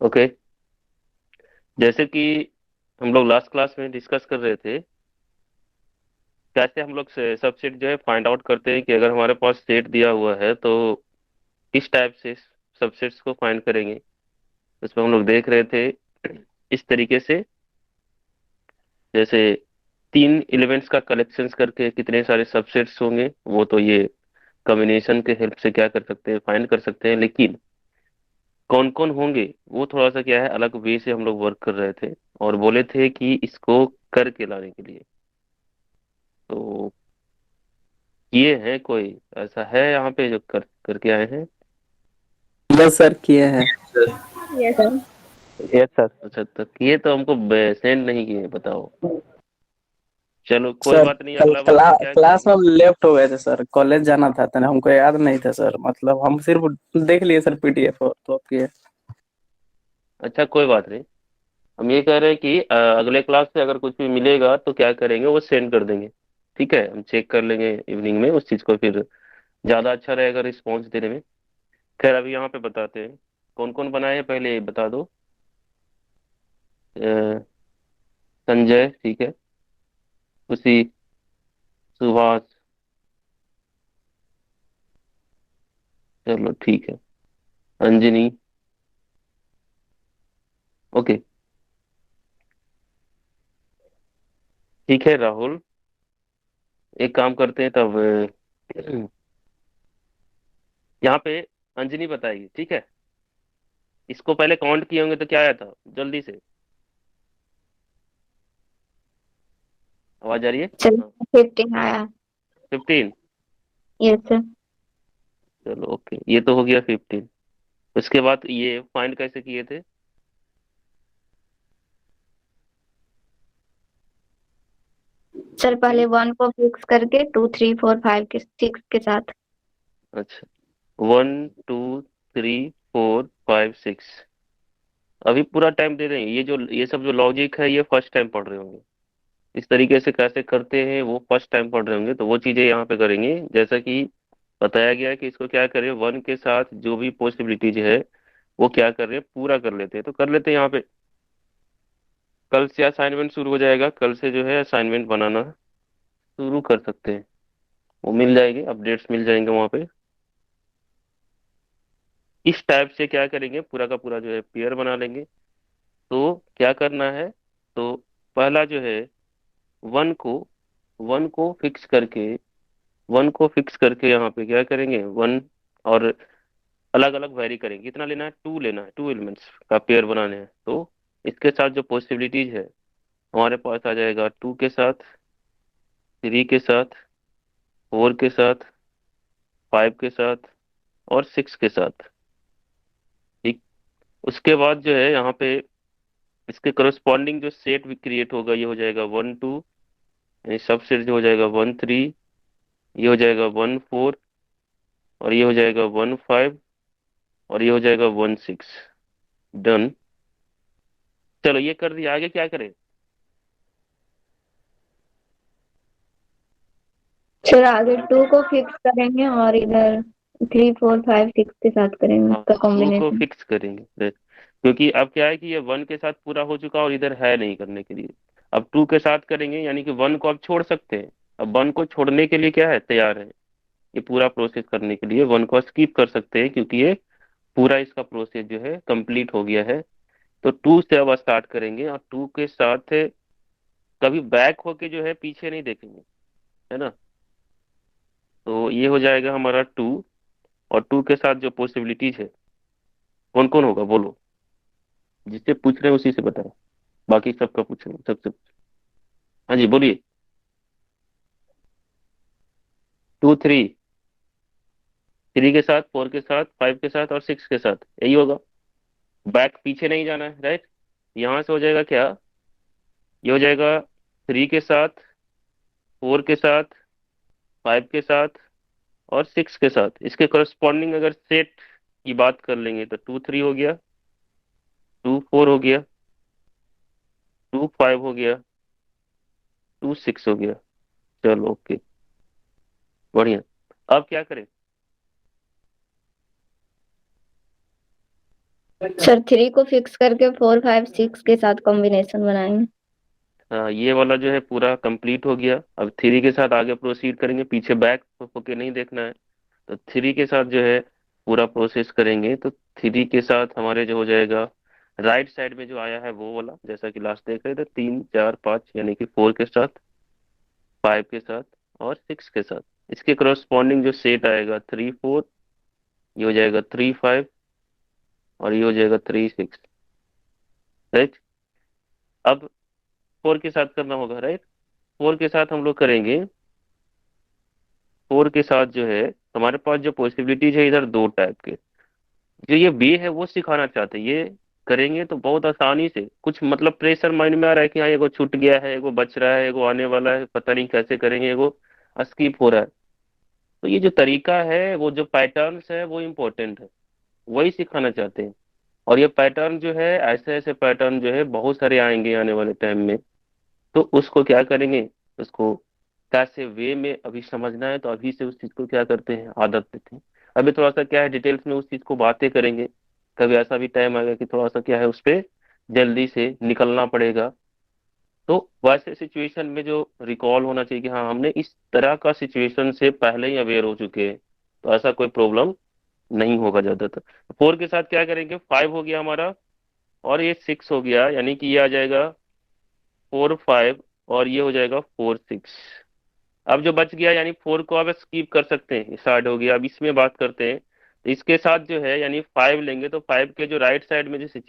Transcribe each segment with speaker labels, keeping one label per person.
Speaker 1: Okay. जैसे कि हम लोग लास्ट क्लास में डिस्कस कर रहे थे, कैसे हम लोग सबसेट जो है फाइंड आउट करते हैं कि अगर हमारे पास सेट दिया हुआ है तो किस टाइप से सबसेट्स को फाइंड करेंगे। उसमें हम लोग देख रहे थे इस तरीके से, जैसे तीन एलिमेंट्स का कलेक्शंस करके कितने सारे सबसेट्स होंगे, वो तो ये कॉम्बिनेशन के हेल्प से क्या कर सकते हैं, फाइंड कर सकते हैं। लेकिन कौन कौन होंगे वो थोड़ा सा क्या है, अलग वे से हम लोग वर्क कर रहे थे और बोले थे कि इसको करके लाने के लिए। तो ये है कोई ऐसा है यहाँ पे जो करके आए हैं?
Speaker 2: बस सर किए हैं।
Speaker 3: Yes sir.
Speaker 1: Yes sir. अच्छा, तक ये तो हमको सेंड नहीं किए, बताओ। चलो कोई
Speaker 2: सर
Speaker 1: बात नहीं,
Speaker 2: कल
Speaker 1: अगला बार से क्या
Speaker 2: क्लास
Speaker 1: करेंगे।
Speaker 2: में लेफ्ट हो गए थे सर, कॉलेज जाना था तो हमको याद नहीं था सर, मतलब हम सिर्फ देख लिए सर पीडीएफ तो किए।
Speaker 1: अच्छा कोई बात नहीं। हम ये कह रहे हैं कि अगले क्लास से अगर कुछ भी मिलेगा तो क्या करेंगे, वो सेंड कर देंगे। ठीक है, हम चेक कर लेंगे इवनिंग में उस चीज को, फिर ज्यादा अच्छा रहेगा रिस्पॉन्स देने में। खैर अभी यहाँ पे बताते हैं कौन कौन बनाए हैं, पहले ये बता दो। अ, संजय, ठीक है। खुशी, सुभाष, चलो ठीक है। अंजनी, ओके। ठीक है राहुल, एक काम करते हैं तब, यहाँ पे अंजनी बताएगी, ठीक है। इसको पहले काउंट किए होंगे तो क्या आया था, जल्दी से। आवाज आ रही है?
Speaker 3: चलो
Speaker 1: हाँ।
Speaker 3: 15 आया।
Speaker 1: 15।
Speaker 3: Yes sir.
Speaker 1: चलो ओके, ये तो हो गया 15। उसके बाद ये फाइंड कैसे किए थे?
Speaker 3: सर पहले 1 को फिक्स करके 2 3 4 5 के 6 के साथ।
Speaker 1: अच्छा, 1 2 3 4 5 6। अभी पूरा टाइम दे रहे हैं, ये सब जो लॉजिक है ये फर्स्ट टाइम पढ़ रहे होंगे। इस तरीके से कैसे करते हैं वो फर्स्ट टाइम पढ़ रहे होंगे, तो वो चीजें यहाँ पे करेंगे। जैसा कि बताया गया है कि इसको क्या करें, वन के साथ जो भी पॉसिबिलिटीज है वो क्या कर रहे हैं, पूरा कर लेते हैं। तो कर लेते हैं यहाँ पे। कल से असाइनमेंट शुरू हो जाएगा, कल से जो है असाइनमेंट बनाना शुरू कर सकते हैं। वो मिल जाएगी, अपडेट्स मिल जाएंगे वहाँ पे। इस टाइप से क्या करेंगे, पूरा का पूरा जो है पेयर बना लेंगे। तो क्या करना है, तो पहला जो है वन को वन को फिक्स करके यहाँ पे क्या करेंगे, वन और अलग अलग वेरी करेंगे। कितना लेना है, टू लेना है, टू एलिमेंट्स का पेयर बनाने हैं। तो इसके साथ जो पॉसिबिलिटीज है हमारे पास आ जाएगा, टू के साथ, थ्री के साथ, फोर के साथ, फाइव के साथ और सिक्स के साथ। ठीक। उसके बाद जो है यहाँ पे इसके करस्पॉन्डिंग जो सेट भी क्रिएट होगा, ये हो जाएगा 1 2, यानी सबसेट जो हो जाएगा 1 3, ये हो जाएगा 1 4, और ये हो जाएगा 1 5, और ये हो जाएगा 1 6। डन। चलो ये कर दिया, आगे क्या करें?
Speaker 3: सर आगे 2 को फिक्स करेंगे और इधर 3 4 5 6 के साथ करेंगे
Speaker 1: हाँ,
Speaker 3: उसका
Speaker 1: टू को
Speaker 3: कॉम्बिनेशन।
Speaker 1: फिक्स करेंगे क्योंकि अब क्या है कि ये वन के साथ पूरा हो चुका और इधर है नहीं करने के लिए। अब टू के साथ करेंगे, यानी कि वन को अब छोड़ सकते हैं। अब वन को छोड़ने के लिए क्या है, तैयार है। ये पूरा प्रोसेस करने के लिए वन को स्किप कर सकते हैं, क्योंकि ये पूरा इसका प्रोसेस जो है कंप्लीट हो गया है। तो टू से अब स्टार्ट करेंगे और टू के साथ कभी बैक होके जो है पीछे नहीं देखेंगे, है ना। तो ये हो जाएगा हमारा टू, और टू के साथ जो पॉसिबिलिटीज है, कौन कौन होगा बोलो। जिससे पूछ रहे हैं उसी से बताएं, बाकी सबका पूछेंगे सबसे। हाँ जी बोलिए। 2 3, थ्री के साथ, फोर के साथ, फाइव के साथ और सिक्स के साथ, यही होगा। बैक पीछे नहीं जाना है, राइट। यहाँ से हो जाएगा क्या, ये हो जाएगा थ्री के साथ, फोर के साथ, फाइव के साथ और सिक्स के साथ। इसके करस्पॉन्डिंग अगर सेट की बात कर लेंगे तो 2 3 हो गया, 2 4 हो गया, 2 5 हो गया, 2 6 हो गया। चलो ओके, बढ़िया। अब क्या करें?
Speaker 3: सर 3 को फिक्स करके 4 5 6 के साथ कॉम्बिनेशन बनाएंगे।
Speaker 1: हाँ, ये वाला जो है पूरा कंप्लीट हो गया। अब थ्री के साथ आगे प्रोसीड करेंगे, पीछे बैक होके नहीं देखना है। तो थ्री के साथ जो है पूरा प्रोसेस करेंगे। तो थ्री के साथ हमारे जो हो जाएगा, राइट साइड में जो आया है वो वाला, जैसा कि लास्ट देख रहे थे, 3 4 5, यानी कि 4 के साथ, 5 के साथ और 6 के साथ। इसके करस्पॉन्डिंग जो सेट आएगा 3 4, ये हो जाएगा 3 5 और ये हो जाएगा 3 6। राइट। अब फोर के साथ करना होगा। राइट। फोर के साथ हम लोग करेंगे। फोर के साथ जो है हमारे पास जो पॉसिबिलिटीज है इधर दो टाइप के। जो ये बे है वो सिखाना चाहते हैं, ये करेंगे तो बहुत आसानी से। कुछ मतलब प्रेशर माइंड में आ रहा है कि हाँ एगो छूट गया है, एगो बच रहा है, एगो आने वाला है, पता नहीं कैसे करेंगे, एगो स्किप हो रहा है। तो ये जो तरीका है, वो जो पैटर्न्स है वो इम्पोर्टेंट है, वही सिखाना चाहते हैं। और ये पैटर्न जो है, ऐसे ऐसे पैटर्न जो है बहुत सारे आएंगे आने वाले टाइम में। तो उसको क्या करेंगे, उसको कैसे वे में अभी समझना है, तो अभी से उस चीज को क्या करते हैं, आदत देते हैं। अभी थोड़ा सा क्या है, डिटेल्स में उस चीज को बातें करेंगे। कभी ऐसा भी टाइम आएगा कि थोड़ा सा क्या है, उस पे जल्दी से निकलना पड़ेगा। तो वैसे सिचुएशन में जो रिकॉल होना चाहिए कि हाँ हमने इस तरह का सिचुएशन से पहले ही अवेयर हो चुके हैं, तो ऐसा कोई प्रॉब्लम नहीं होगा ज्यादातर। फोर के साथ क्या करेंगे, 5 हो गया हमारा और ये 6 हो गया, यानी कि ये आ जाएगा 4 5 और ये हो जाएगा 4 6। अब जो बच गया, यानी 4 को आप स्किप कर सकते हैं, स्टार्ट हो गया। अब इसमें बात करते हैं। तो इसके साथ जो है यानी 5 लेंगे, तो 5 के जो राइट साइड में जो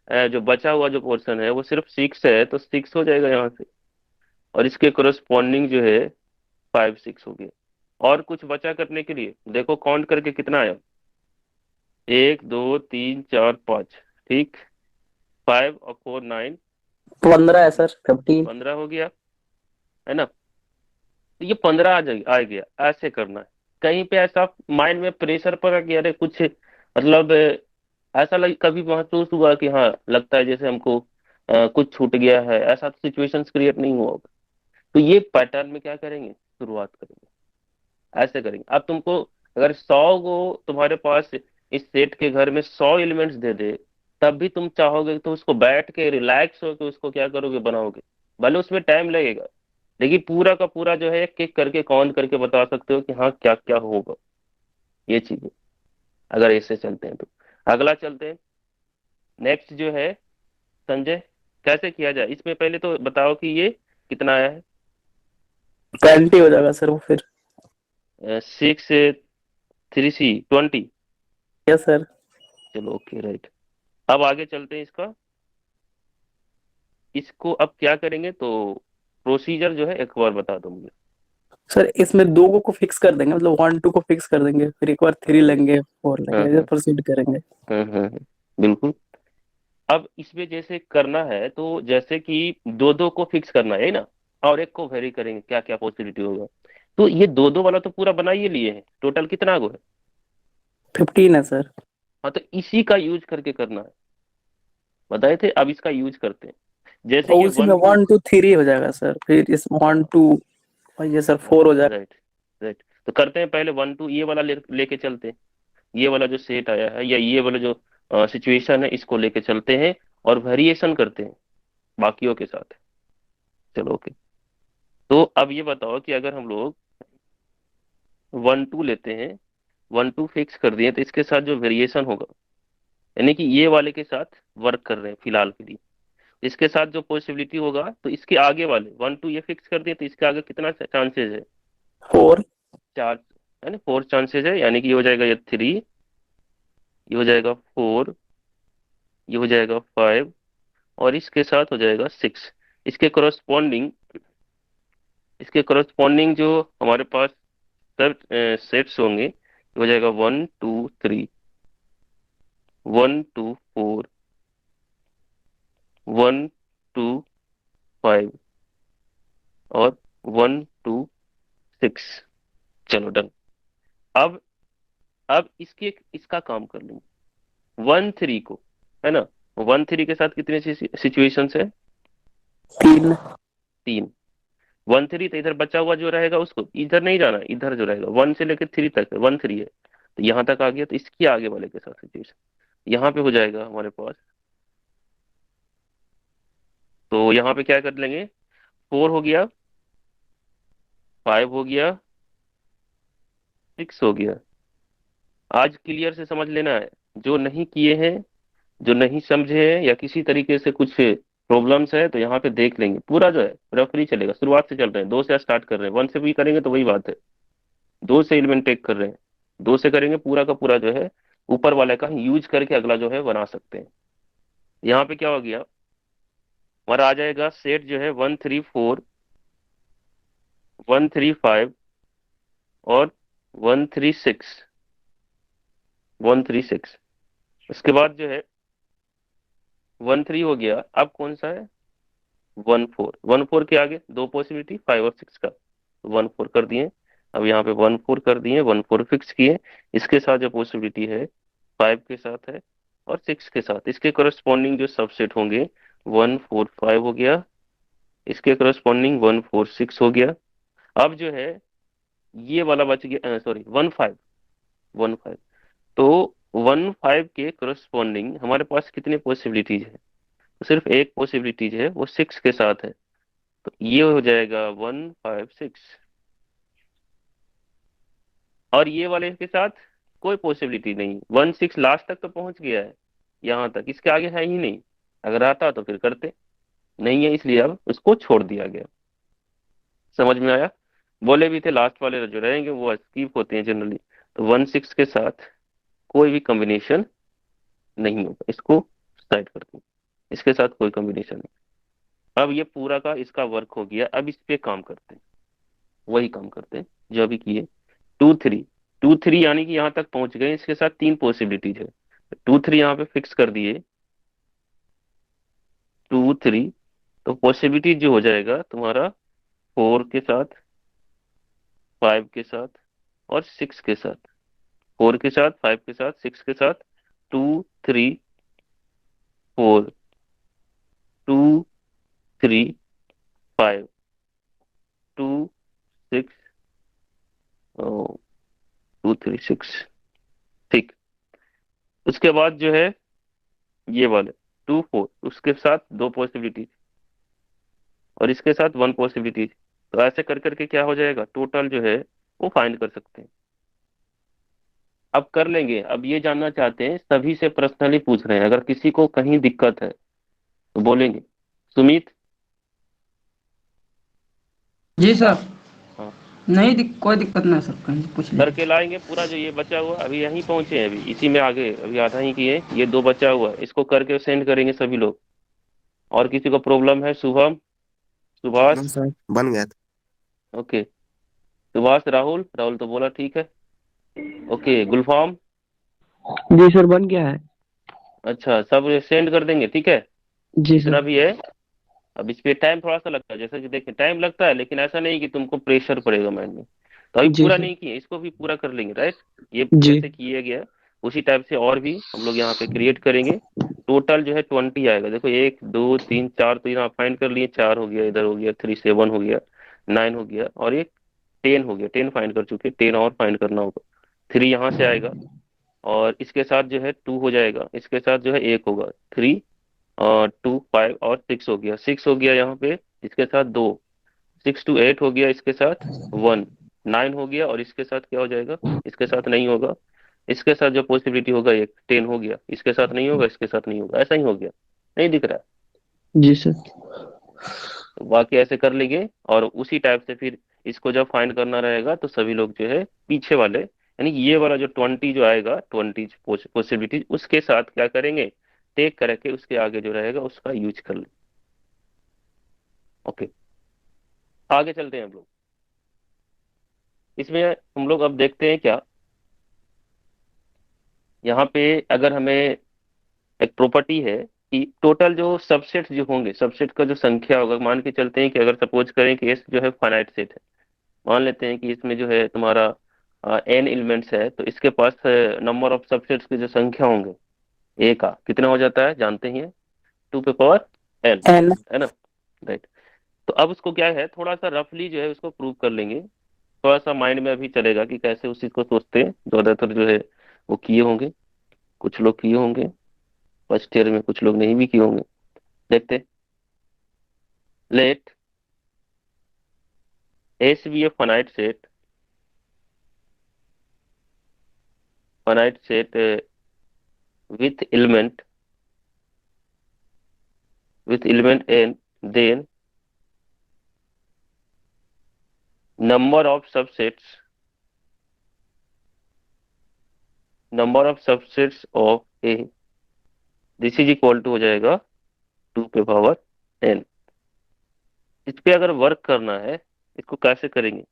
Speaker 1: जो बचा हुआ जो पोर्शन है वो सिर्फ 6 है, तो 6 हो जाएगा यहाँ से। और इसके कोरस्पॉन्डिंग जो है 5 6 हो गया। और कुछ बचा करने के लिए, देखो काउंट करके कितना आया, 1 2 3 4 5। ठीक। 5 और 4 9,
Speaker 2: 15 है सर, 15।
Speaker 1: 15 हो गया, है ना। तो ये 15 आ गया, ऐसे करना है। कहीं पे ऐसा माइंड में प्रेशर पड़ा कि अरे कुछ मतलब ऐसा लग, कभी महसूस हुआ कि हाँ लगता है जैसे हमको कुछ छूट गया है, ऐसा सिचुएशंस क्रिएट नहीं हुआ होगा। तो ये पैटर्न में क्या करेंगे, शुरुआत करेंगे, ऐसे करेंगे। अब तुमको अगर 100 को तुम्हारे पास इस सेट के घर में 100 एलिमेंट्स दे दे, तब भी तुम चाहोगे तो उसको बैठ के रिलैक्स होकर उसको क्या करोगे, बनाओगे। भले उसमें टाइम लगेगा, लेकिन पूरा का पूरा जो है एक एक करके काउंट करके बता सकते हो कि हाँ क्या क्या होगा। ये चीजें अगर ऐसे चलते हैं तो। अगला चलते हैं। नेक्स्ट जो है, संजय, कैसे किया जाए इसमें, पहले तो बताओ कि ये कितना आया
Speaker 2: 20 हो जाएगा सर वो फिर।
Speaker 1: है। 6 3 C 20।
Speaker 2: Yes sir.
Speaker 1: चलो ओके, राइट। अब आगे चलते हैं इसका। इसको अब क्या करेंगे, तो प्रोसीजर जो है एक बार बता दो मुझे।
Speaker 2: सर इसमें दो को फिक्स कर देंगे, मतलब 1 2 को फिक्स कर देंगे, फिर एक बार 3 लेंगे, 4
Speaker 1: हाँ
Speaker 2: लेंगे, ऐसे
Speaker 1: हाँ
Speaker 2: प्रोसीड करेंगे।
Speaker 1: बिल्कुल। अब इसमें जैसे करना है, तो जैसे कि दो दो को फिक्स करना है ना, और एक को वेरी करेंगे क्या क्या पॉसिबिलिटी होगा। तो ये दो दो वाला तो पूरा बना ही लिए हैं, टोटल कितना गो है।
Speaker 2: 15 है सर।
Speaker 1: हाँ, तो इसी का यूज करके करना है, बताए थे। अब इसका यूज करते हैं। जैसे
Speaker 2: और
Speaker 1: ये
Speaker 2: उसी में
Speaker 1: 1 2।
Speaker 2: 1 2 3 हो जाएगा सर, फिर इस 1 2, और ये सर 4 हो जाएगा।
Speaker 1: Right right. तो करते हैं पहले 1 2, ये वाला लेके चलते हैं। ये वाला जो सेट आया है, या ये वाला जो सिचुएशन है, इसको लेके चलते हैं और वेरिएशन करते हैं बाकियों के साथ। चलो ओके। तो अब ये बताओ कि अगर हम लोग 1 2 लेते हैं, 1 2 फिक्स कर दिए, तो इसके साथ जो वेरिएशन होगा, यानी कि ये वाले के साथ वर्क कर रहे हैं फिलहाल के लिए, इसके साथ जो पॉसिबिलिटी होगा, तो इसके आगे वाले 1 2 ये फिक्स कर दिए, तो इसके आगे कितना चांसेस है,
Speaker 2: 4।
Speaker 1: 4, है ना। 4 चांसेस है, यानी कि ये हो जाएगा ये 3, ये हो जाएगा 4, ये हो जाएगा 5 और इसके साथ हो जाएगा 6। इसके करस्पॉन्डिंग, इसके करस्पॉन्डिंग जो हमारे पास सब सेट्स होंगे, ये हो जाएगा 1 2 3, 1 2 4, 1 2 5 और 1 2 6। चलो डन। अब इसके इसका काम कर लेंगे 1 3 को, है ना। 1 3 के साथ कितने सिचुएशंस है,
Speaker 2: 3।
Speaker 1: 3। 1 3, तो इधर बचा हुआ जो रहेगा उसको इधर नहीं जाना, इधर जो रहेगा 1 से लेकर 3 तक, 1 3 है, तो यहाँ तक आ गया। तो इसके आगे वाले के साथ सिचुएशन यहाँ पे हो जाएगा हमारे पास। तो यहाँ पे क्या कर लेंगे, 4 हो गया, 5 हो गया, 6 हो गया। आज क्लियर से समझ लेना है, जो नहीं किए हैं, जो नहीं समझे हैं, या किसी तरीके से कुछ प्रॉब्लम्स है, तो यहाँ पे देख लेंगे। पूरा जो है रेफरी चलेगा, शुरुआत से चल रहे हैं, 2 से स्टार्ट कर रहे हैं, 1 से भी करेंगे तो वही बात है। 2 से एलिमेंट टेक कर रहे हैं, 2 से करेंगे, पूरा का पूरा जो है ऊपर वाले का यूज करके अगला जो है बना सकते हैं। यहाँ पे क्या हो गया, हमारा आ जाएगा सेट जो है 1 3 4, 1 3 5 और 1 3 6, 1 3 6। उसके बाद जो है 1 3 हो गया, अब कौन सा है, 1 4। 1 4 के आगे दो पॉसिबिलिटी, 5 और 6 का, 1 4 कर दिए। अब यहाँ पे 1 4 कर दिए, 1 4 फिक्स किए। इसके साथ जो पॉसिबिलिटी है 5 के साथ है और 6 के साथ, इसके करस्पॉन्डिंग जो सबसेट होंगे 1 4 5 हो गया, इसके करस्पॉन्डिंग 1 4 6 हो गया। अब जो है ये वाला बच गया, सॉरी 1 5, 1 5। तो 1 5 के करस्पॉन्डिंग हमारे पास कितने पॉसिबिलिटीज है, तो सिर्फ एक पॉसिबिलिटीज है, वो 6 के साथ है। तो ये हो जाएगा 1 5 6। और ये वाले के साथ कोई पॉसिबिलिटी नहीं, 1 6 लास्ट तक तो पहुंच गया है, यहाँ तक, इसके आगे है ही नहीं। अगर आता तो फिर करते, नहीं है इसलिए अब उसको छोड़ दिया गया। समझ में आया। बोले भी थे लास्ट वाले जो रहेंगे वो स्कीप होते हैं जनरली, तो 1 6 के साथ कोई भी कॉम्बिनेशन नहीं होगा, इसको साइड करते हैं, इसके साथ कोई कॉम्बिनेशन नहीं। अब ये पूरा का इसका वर्क हो गया, अब इस पे काम करते हैं, वही काम करते हैं जो अभी किए। 2 3, 2 3 यानी कि यहाँ तक पहुंच गए, इसके साथ 3 पॉसिबिलिटीज है। 2 3 यहाँ पे फिक्स कर दिए, 2 3। तो पॉसिबिलिटी जो हो जाएगा तुम्हारा 4 के साथ, 5 के साथ और 6 के साथ। 4 के साथ, 5 के साथ, 6 के साथ, 2 3 4, 2 3 5, 2 6, 2 3 6। ठीक। उसके बाद जो है ये वाले 2 4, उसके साथ दो पॉसिबिलिटी और इसके साथ 1 पॉसिबिलिटी। तो ऐसे कर करके क्या हो जाएगा, टोटल जो है वो फाइंड कर सकते हैं। अब कर लेंगे। अब ये जानना चाहते हैं, सभी से पर्सनली पूछ रहे हैं, अगर किसी को कहीं दिक्कत है तो बोलेंगे। सुमित।
Speaker 4: जी सर।
Speaker 1: हाँ।
Speaker 4: नहीं कोई दिक्कत नहीं सर, कहीं पूछ
Speaker 1: करके
Speaker 4: लीजिए।
Speaker 1: लाएंगे पूरा, जो ये बचा हुआ अभी यहीं पहुंचे हैं, अभी इसी में आगे अभी आधा ही किए, ये 2 बचा हुआ है, इसको करके सेंड करेंगे सभी लोग। और किसी को प्रॉब्लम है, शुभम,
Speaker 5: हाँ
Speaker 1: सुभाष।
Speaker 5: सर, बन गया था।
Speaker 1: ओके। सुभाष, राहुल, राहुल तो बोला ठीक है। ओके, गुलफाम।
Speaker 6: जी सर, बन गया है।
Speaker 1: अच्छा, सब सेंड कर देंगे, ठीक है।
Speaker 6: जी
Speaker 1: जितना
Speaker 6: सर।
Speaker 1: भी है। अब इस पे टाइम थोड़ा सा लगता है, जैसे कि देखें टाइम लगता है, लेकिन ऐसा नहीं कि तुमको प्रेशर पड़ेगा माइंड में। तो अभी
Speaker 6: जी
Speaker 1: पूरा
Speaker 6: सर।
Speaker 1: नहीं किए, इसको भी पूरा कर लेंगे, राइट। ये
Speaker 6: जी।
Speaker 1: जैसे किए गया उसी टाइप से और भी हम लोग यहाँ पे क्रिएट करेंगे। टोटल जो है 20 आएगा। देखो 1 2 3 4, तो यहाँ फाइंड कर लिए, 4 हो गया, इधर हो गया, 3 7 हो गया, 9 हो गया, और एक 10 हो गया, 10 फाइंड कर चुके, 10 और फाइंड करना होगा। 3 यहाँ से आएगा, और इसके साथ जो है 2 हो जाएगा, इसके साथ जो है 1 होगा, 3 और 2 5 और 6 हो गया, 6 हो गया यहाँ पे, इसके साथ 2, 6 to 8 हो गया, इसके साथ 1, 9 हो गया, और इसके साथ क्या हो जाएगा, इसके साथ नहीं होगा। इसके साथ जो पॉसिबिलिटी होगा एक 10 हो गया, इसके साथ नहीं होगा, इसके साथ नहीं होगा, ऐसा ही हो गया। नहीं दिख रहा है।
Speaker 6: जी सर।
Speaker 1: तो बाकी ऐसे कर लेंगे, और उसी टाइप से फिर इसको जब फाइंड करना रहेगा तो सभी लोग जो है पीछे वाले, यानी कि ये वाला जो 20 जो आएगा, 20 पॉसिबिलिटी, उसके साथ क्या करेंगे, टेक करके उसके आगे जो रहेगा उसका यूज कर ले। ओके, आगे चलते हैं हम लोग। इसमें हम लोग अब देखते हैं क्या, यहाँ पे अगर हमें एक प्रॉपर्टी है कि टोटल जो सबसेट जो होंगे, सबसेट का जो संख्या होगा, मान के चलते हैं कि अगर सपोज करें कि एस जो है फाइनाइट सेट है, मान लेते हैं कि इसमें जो है तुम्हारा एन एलिमेंट्स है, तो इसके पास नंबर ऑफ सबसेट्स की जो संख्या होंगे, ए का कितना हो जाता है जानते ही हैं, 2 power n,
Speaker 2: एन।
Speaker 1: है ना। राइट। तो अब उसको क्या है, थोड़ा सा रफली जो है उसको प्रूव कर लेंगे। थोड़ा सा माइंड में अभी चलेगा कि कैसे उस चीज को सोचते हैं, ज्यादातर जो है वो किए होंगे। कुछ लोग किए होंगे फर्स्ट ईयर में, कुछ लोग नहीं भी किए होंगे। देखते। Let S be a finite set with element n, then number of subsets of a, this is equal to हो जाएगा 2 पे पावर n। इस पे अगर वर्क करना है, इसको कैसे करेंगे?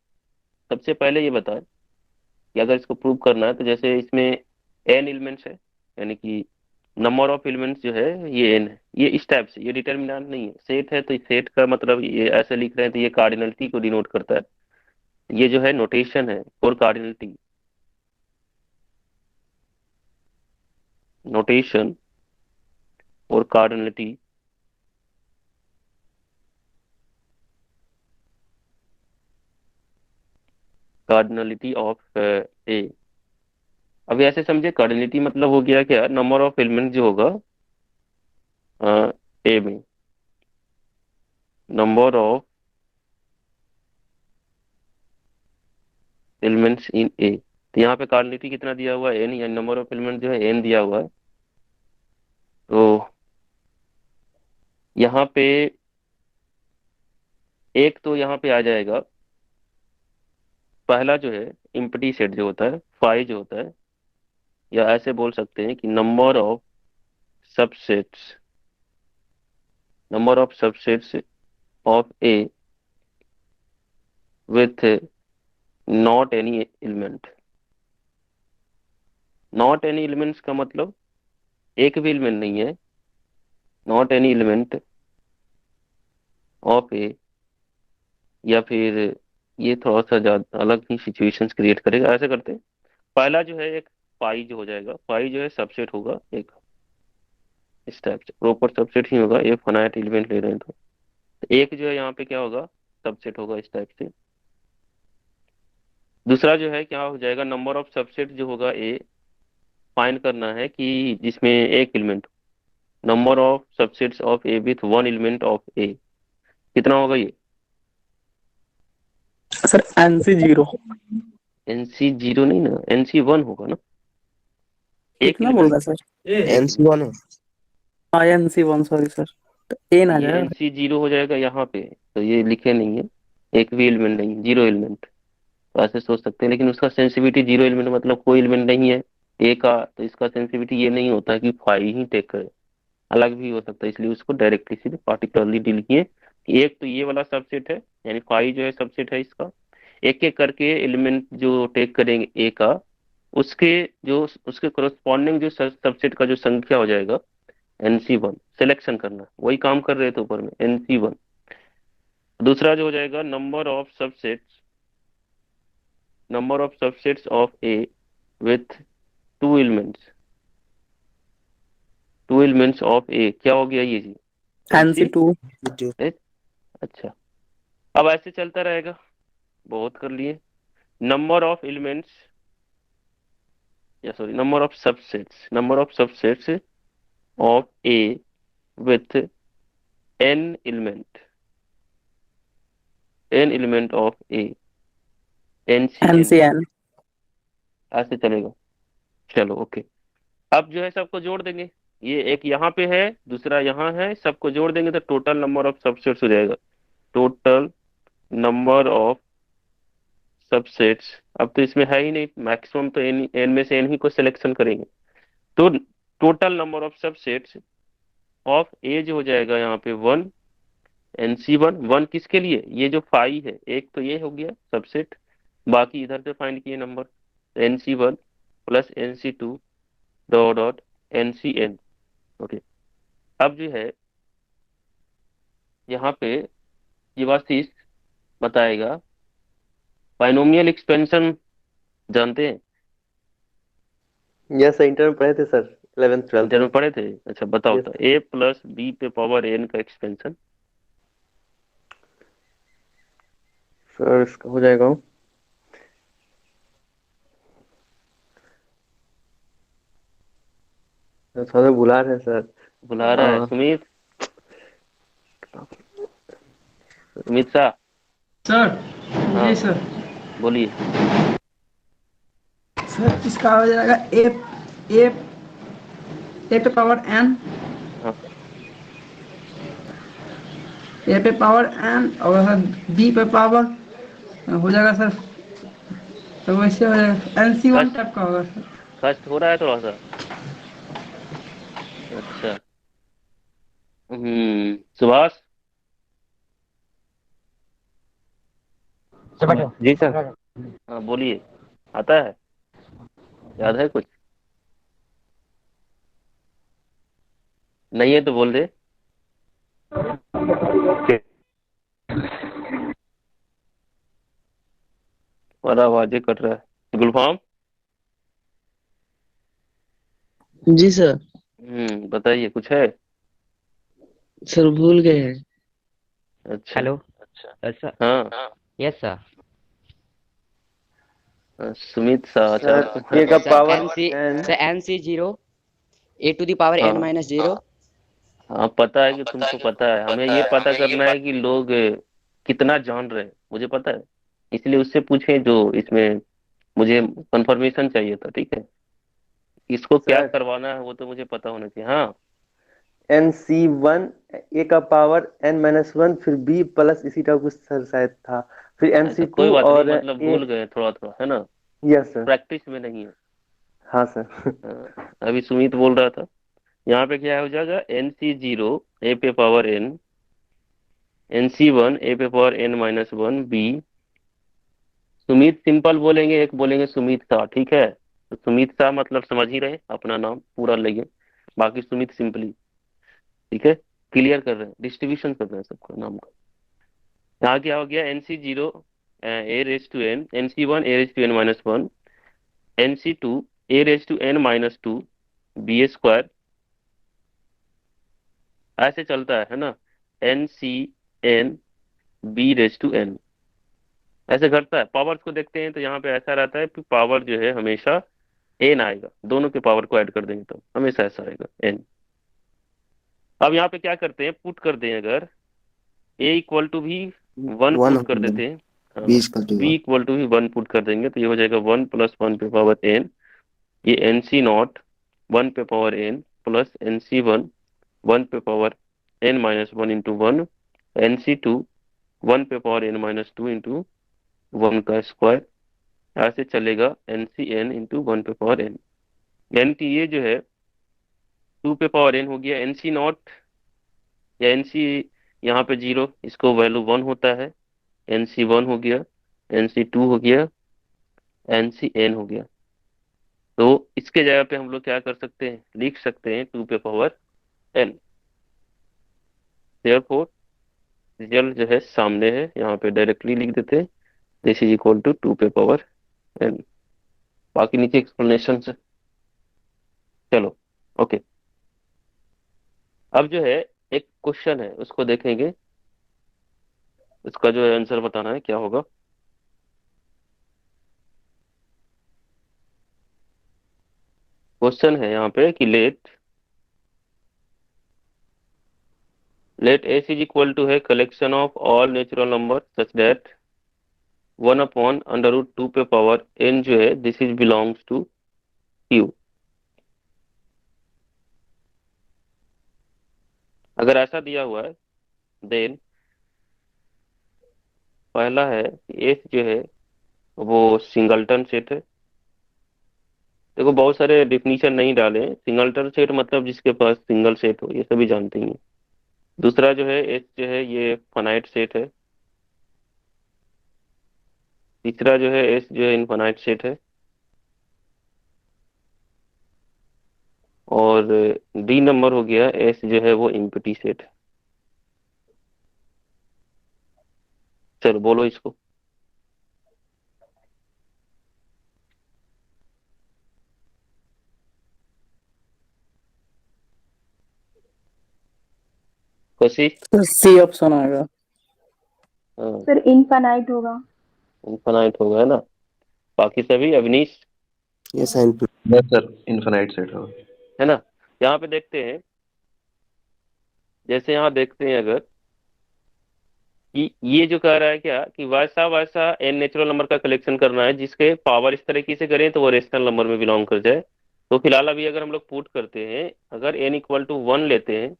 Speaker 1: सबसे पहले ये बताएं कि अगर इसको प्रूव करना है तो जैसे इसमें n एलिमेंट्स है, यानी कि नंबर ऑफ एलिमेंट्स जो है ये n है, ये इस टाइप से, ये डिटर्मिनेंट नहीं है। सेट है तो सेट का मतलब ये ऐसे लिख रहे हैं तो ये कार्डिनलिटी को डिनोट करता है। ये जो है नोटेशन है फॉर कार्डिनलिटी, नोटेशन और कार्डिनलिटी। कार्डिनलिटी ऑफ ए। अभी ऐसे समझे, कार्डिनलिटी मतलब हो गया क्या, नंबर ऑफ एलिमेंट जो होगा ए में, नंबर ऑफ एलिमेंट्स इन ए। तो यहाँ पे कार्डिनलिटी कितना दिया हुआ है, एन, या नंबर ऑफ एलिमेंट जो है एन दिया हुआ है। तो यहाँ पे एक तो यहाँ पे आ जाएगा, पहला जो है इम्पटी सेट जो होता है, फाई जो होता है, या ऐसे बोल सकते हैं कि subsets number of subsets of A with not any element. Not any elements का मतलब एक भी एलिमेंट नहीं है, नॉट एनी एलिमेंट ऑफ ए, या फिर ये थोड़ा सा ज्यादा अलग ही सिचुएशंस क्रिएट करेगा। ऐसे करते हैं, पहला जो है एक पाई जो हो जाएगा, पाई जो है सबसेट होगा एक, इस टाइप से प्रॉपर सबसेट ही होगा, ये फाइनाइट एलिमेंट ले रहे हैं तो एक जो है यहाँ पे क्या होगा, सबसेट होगा इस टाइप से। दूसरा जो है क्या हो जाएगा, नंबर ऑफ सबसेट जो होगा ए, फाइंड करना है कि जिसमें एक element, number of subsets of A with one element of A, कितना होगा ये?
Speaker 2: Sir NC 0।
Speaker 1: एनसी जीरो नहीं ना, एनसी वन होगा ना, एक
Speaker 2: कितना बोल
Speaker 1: एलिमेंट।
Speaker 2: रहा है सर?
Speaker 6: NC1 है।
Speaker 2: हाँ एनसी 1, सॉरी सर, तो एन आ
Speaker 1: ये
Speaker 2: जाएगा।
Speaker 1: एनसी जीरो हो जाएगा यहाँ पे, तो ये लिखे नहीं है, एक भी एलिमेंट नहीं, जीरो एलिमेंट। तो ऐसे सोच सकते हैं, लेकिन उसका सेंसिटिविटी जीरो एलिमेंट मतलब कोई एलिमेंट नहीं है ए का, तो इसका सेंसिटिविटी ये नहीं होता है कि फाइव ही टेक करे, अलग भी हो सकता है। इसलिए उसको डायरेक्टली सीधे पार्टिकुलरली डील किए कि एक तो ये वाला सबसेट है, यानी फाइव जो है सबसेट है इसका, एक एक करके एलिमेंट जो टेक करेंगे ए का, उसके जो उसके कोरस्पॉन्डिंग जो सबसेट का जो संख्या हो जाएगा NC1, सिलेक्शन करना, वही काम कर रहे थे ऊपर में, NC1। दूसरा जो हो जाएगा number of subsets of A with two elements, two elements of A, क्या हो गया ये जी,
Speaker 2: एनसी
Speaker 1: NC।
Speaker 2: 2।
Speaker 1: अच्छा, अब ऐसे चलता रहेगा, बहुत कर लिए। नंबर ऑफ एलिमेंट्स, या sorry number of subsets of A with n element of A, NCN।
Speaker 2: NC N.
Speaker 1: ऐसे चलेगा, चलो ओके। अब जो है सबको जोड़ देंगे, ये एक यहाँ पे है, दूसरा यहाँ है, सबको जोड़ देंगे तो टोटल नंबर ऑफ सबसेट्स हो जाएगा, टोटल नंबर ऑफ सबसेट्स। अब तो इसमें है ही नहीं मैक्सिमम, तो एन में से एन ही को सिलेक्शन करेंगे। तो total number of subsets of A जो हो जाएगा यहाँ पे वन, NC1। वन किसके लिए, ये जो फाइव है, एक तो ये हो गया सबसेट, बाकी इधर से फाइंड किए number, NC1 plus NC2 dot dot NCN। Okay, अब जो है यहाँ पे जीवाशीष बताएगा बाइनोमियल एक्सपेंशन, जानते हैं?
Speaker 5: यस सर, इंटर में पढ़े थे सर, 11th 12th
Speaker 1: इंटर
Speaker 5: में।
Speaker 1: में पढ़े थे? अच्छा बताओ
Speaker 5: यस
Speaker 1: तो, A+B पे पावर n का एक्सपेंशन।
Speaker 5: सर, इसका हो जाएगा थोड़ा बुला रहे हैं सर।
Speaker 1: बुला रहा है
Speaker 5: आ,
Speaker 1: सुमित। सुमित शाह।
Speaker 4: सर।
Speaker 1: हाँ
Speaker 4: जी सर।
Speaker 1: बोलिए।
Speaker 4: सर इसका हो जाएगा ए ए ए पे पावर एन।
Speaker 1: हाँ
Speaker 4: ए पे पावर एन और सर बी पे पावर हो जाएगा सर। तो वैसे हो जाएगा NC1
Speaker 1: कष्ट
Speaker 4: टाइप का होगा सर।
Speaker 1: कष्ट हो रहा है थोड़ा सा। अच्छा। सुभाष।
Speaker 5: जी सर।
Speaker 1: हाँ बोलिए। आता है? याद है कुछ? नहीं है तो बोल दे। और आवाजें कट रहा है। गुलफाम।
Speaker 6: जी सर।
Speaker 1: बताइए कुछ है?
Speaker 6: सर भूल गए हैं।
Speaker 1: अच्छा।
Speaker 7: Hello sir.
Speaker 1: हाँ।
Speaker 7: Yes sir.
Speaker 1: सुमित शाह अच्छा
Speaker 5: सर ए का
Speaker 7: sir
Speaker 5: power
Speaker 7: N C
Speaker 5: N.
Speaker 7: Sir NC0 A⁻n-0।
Speaker 1: हाँ पता है कि तुमको पता है, हमें ये पता करना है कि लोग कितना जान रहे हैं, मुझे पता है। इसलिए उससे पूछें जो इसमें मुझे कंफर्मेशन चाहिए था, ठीक है। इसको क्या
Speaker 5: सर
Speaker 1: करवाना है वो तो मुझे पता होना चाहिए। हाँ।
Speaker 5: NC1 ए का पावर n-1 फिर b प्लस इसी का कुछ सर शायद था। फिर
Speaker 1: ऐसा
Speaker 5: NC2
Speaker 1: कोई बात नहीं,
Speaker 5: और
Speaker 1: मतलब
Speaker 5: ए।
Speaker 1: भूल गए थोड़ा थोड़ा, है ना।
Speaker 5: Yes sir.
Speaker 1: प्रैक्टिस में नहीं है।
Speaker 5: हाँ सर।
Speaker 1: अभी सुमित बोल रहा था। यहाँ पे क्या हो जाएगा, NC0 ए पे पावर n, NC1 ए पे power n-1 b। Sumit simple बोलेंगे, एक बोलेंगे सुमित शाह, ठीक है। तो सुमित शाह मतलब समझ ही रहे, अपना नाम पूरा लेंगे। बाकी सुमित सिंपली, ठीक है। क्लियर कर रहे हैं, डिस्ट्रीब्यूशन कर रहे हैं सबका नाम का। यहाँ क्या हो गया, NC0 A⁻n, NC1 A⁻n-1, NC2 A⁻n-2 b²। ऐसे चलता है ना। NCn b⁻n ऐसे घटता है। पावर्स को देखते हैं तो यहाँ पे ऐसा रहता है कि पावर जो है हमेशा n आएगा, दोनों के पावर को ऐड कर देंगे तो हमेशा ऐसा आएगा n। अब यहाँ पे क्या करते हैं, पुट कर दें अगर A=भी 1
Speaker 8: वन
Speaker 1: पुट
Speaker 8: हो
Speaker 1: कर
Speaker 8: गया।
Speaker 1: देते हैं। हाँ।
Speaker 8: 20 = 1।
Speaker 1: B=भी 1 पुट कर देंगे तो ये हो जाएगा 1 + 1 पे पावर n। ये NC0 1 पे पावर n प्लस NC1 1 पे पावर n-1 इंटू 1, NC2 1 पे पावर n-2 इंटू 1 का स्क्वायर। ऐसे चलेगा NCn इंटू 1 पे पावर n। यानी कि ये जो है 2 पे पावर n हो गया NC0, या NC यहाँ पे 0, इसको वैल्यू 1 होता है। NC1 हो गया, NC2 हो गया, NCn हो गया। तो इसके जगह पे हम लोग क्या कर सकते हैं, लिख सकते हैं 2 पे पावर n। देयरफॉर रिजल्ट जो है सामने है, यहाँ पे डायरेक्टली लिख देते हैं। दिस इज इक्वल टू 2 पे पावर n। बाकी नीचे एक्सप्लेनेशन से चलो। ओके। अब जो है एक क्वेश्चन है उसको देखेंगे, उसका जो है आंसर बताना है क्या होगा। क्वेश्चन है यहाँ पे कि let S is equal to है collection of all natural number such that 1/√2 पे पावर n जो है this is belongs to Q। अगर ऐसा दिया हुआ है देन पहला है कि S जो है वो सिंगल्टन सेट है। देखो बहुत सारे डिफिनीशन नहीं डाले हैं, सिंगल्टन सेट मतलब जिसके पास सिंगल सेट हो, ये सभी जानते ही हैं। दूसरा जो है एच जो है ये फाइनाइट सेट है। तीसरा जो है एस जो है इनफाइनाइट सेट है। और डी नंबर हो गया एस जो है वो इम्पटी सेट है। चलो बोलो इसको। कैसी?
Speaker 2: सी ऑप्शन आएगा।
Speaker 1: हाँ
Speaker 3: सर इनफाइनाइट होगा।
Speaker 1: इनफाइनाइट होगा, है ना। बाकी सभी अवनीश,
Speaker 8: ये साइन पे।
Speaker 5: यस सर, इनफिनाइट सेट होगा।
Speaker 1: है ना। यहाँ पे देखते हैं, जैसे यहाँ देखते हैं अगर कि ये जो कह रहा है क्या कि वैसा वैसा एन नेचुरल नंबर का कलेक्शन करना है जिसके पावर इस तरीके से करें तो वो रेशनल नंबर में बिलोंग कर जाए। तो फिलहाल अभी अगर हम लोग पुट करते हैं, अगर एन इक्वल टू वन लेते हैं,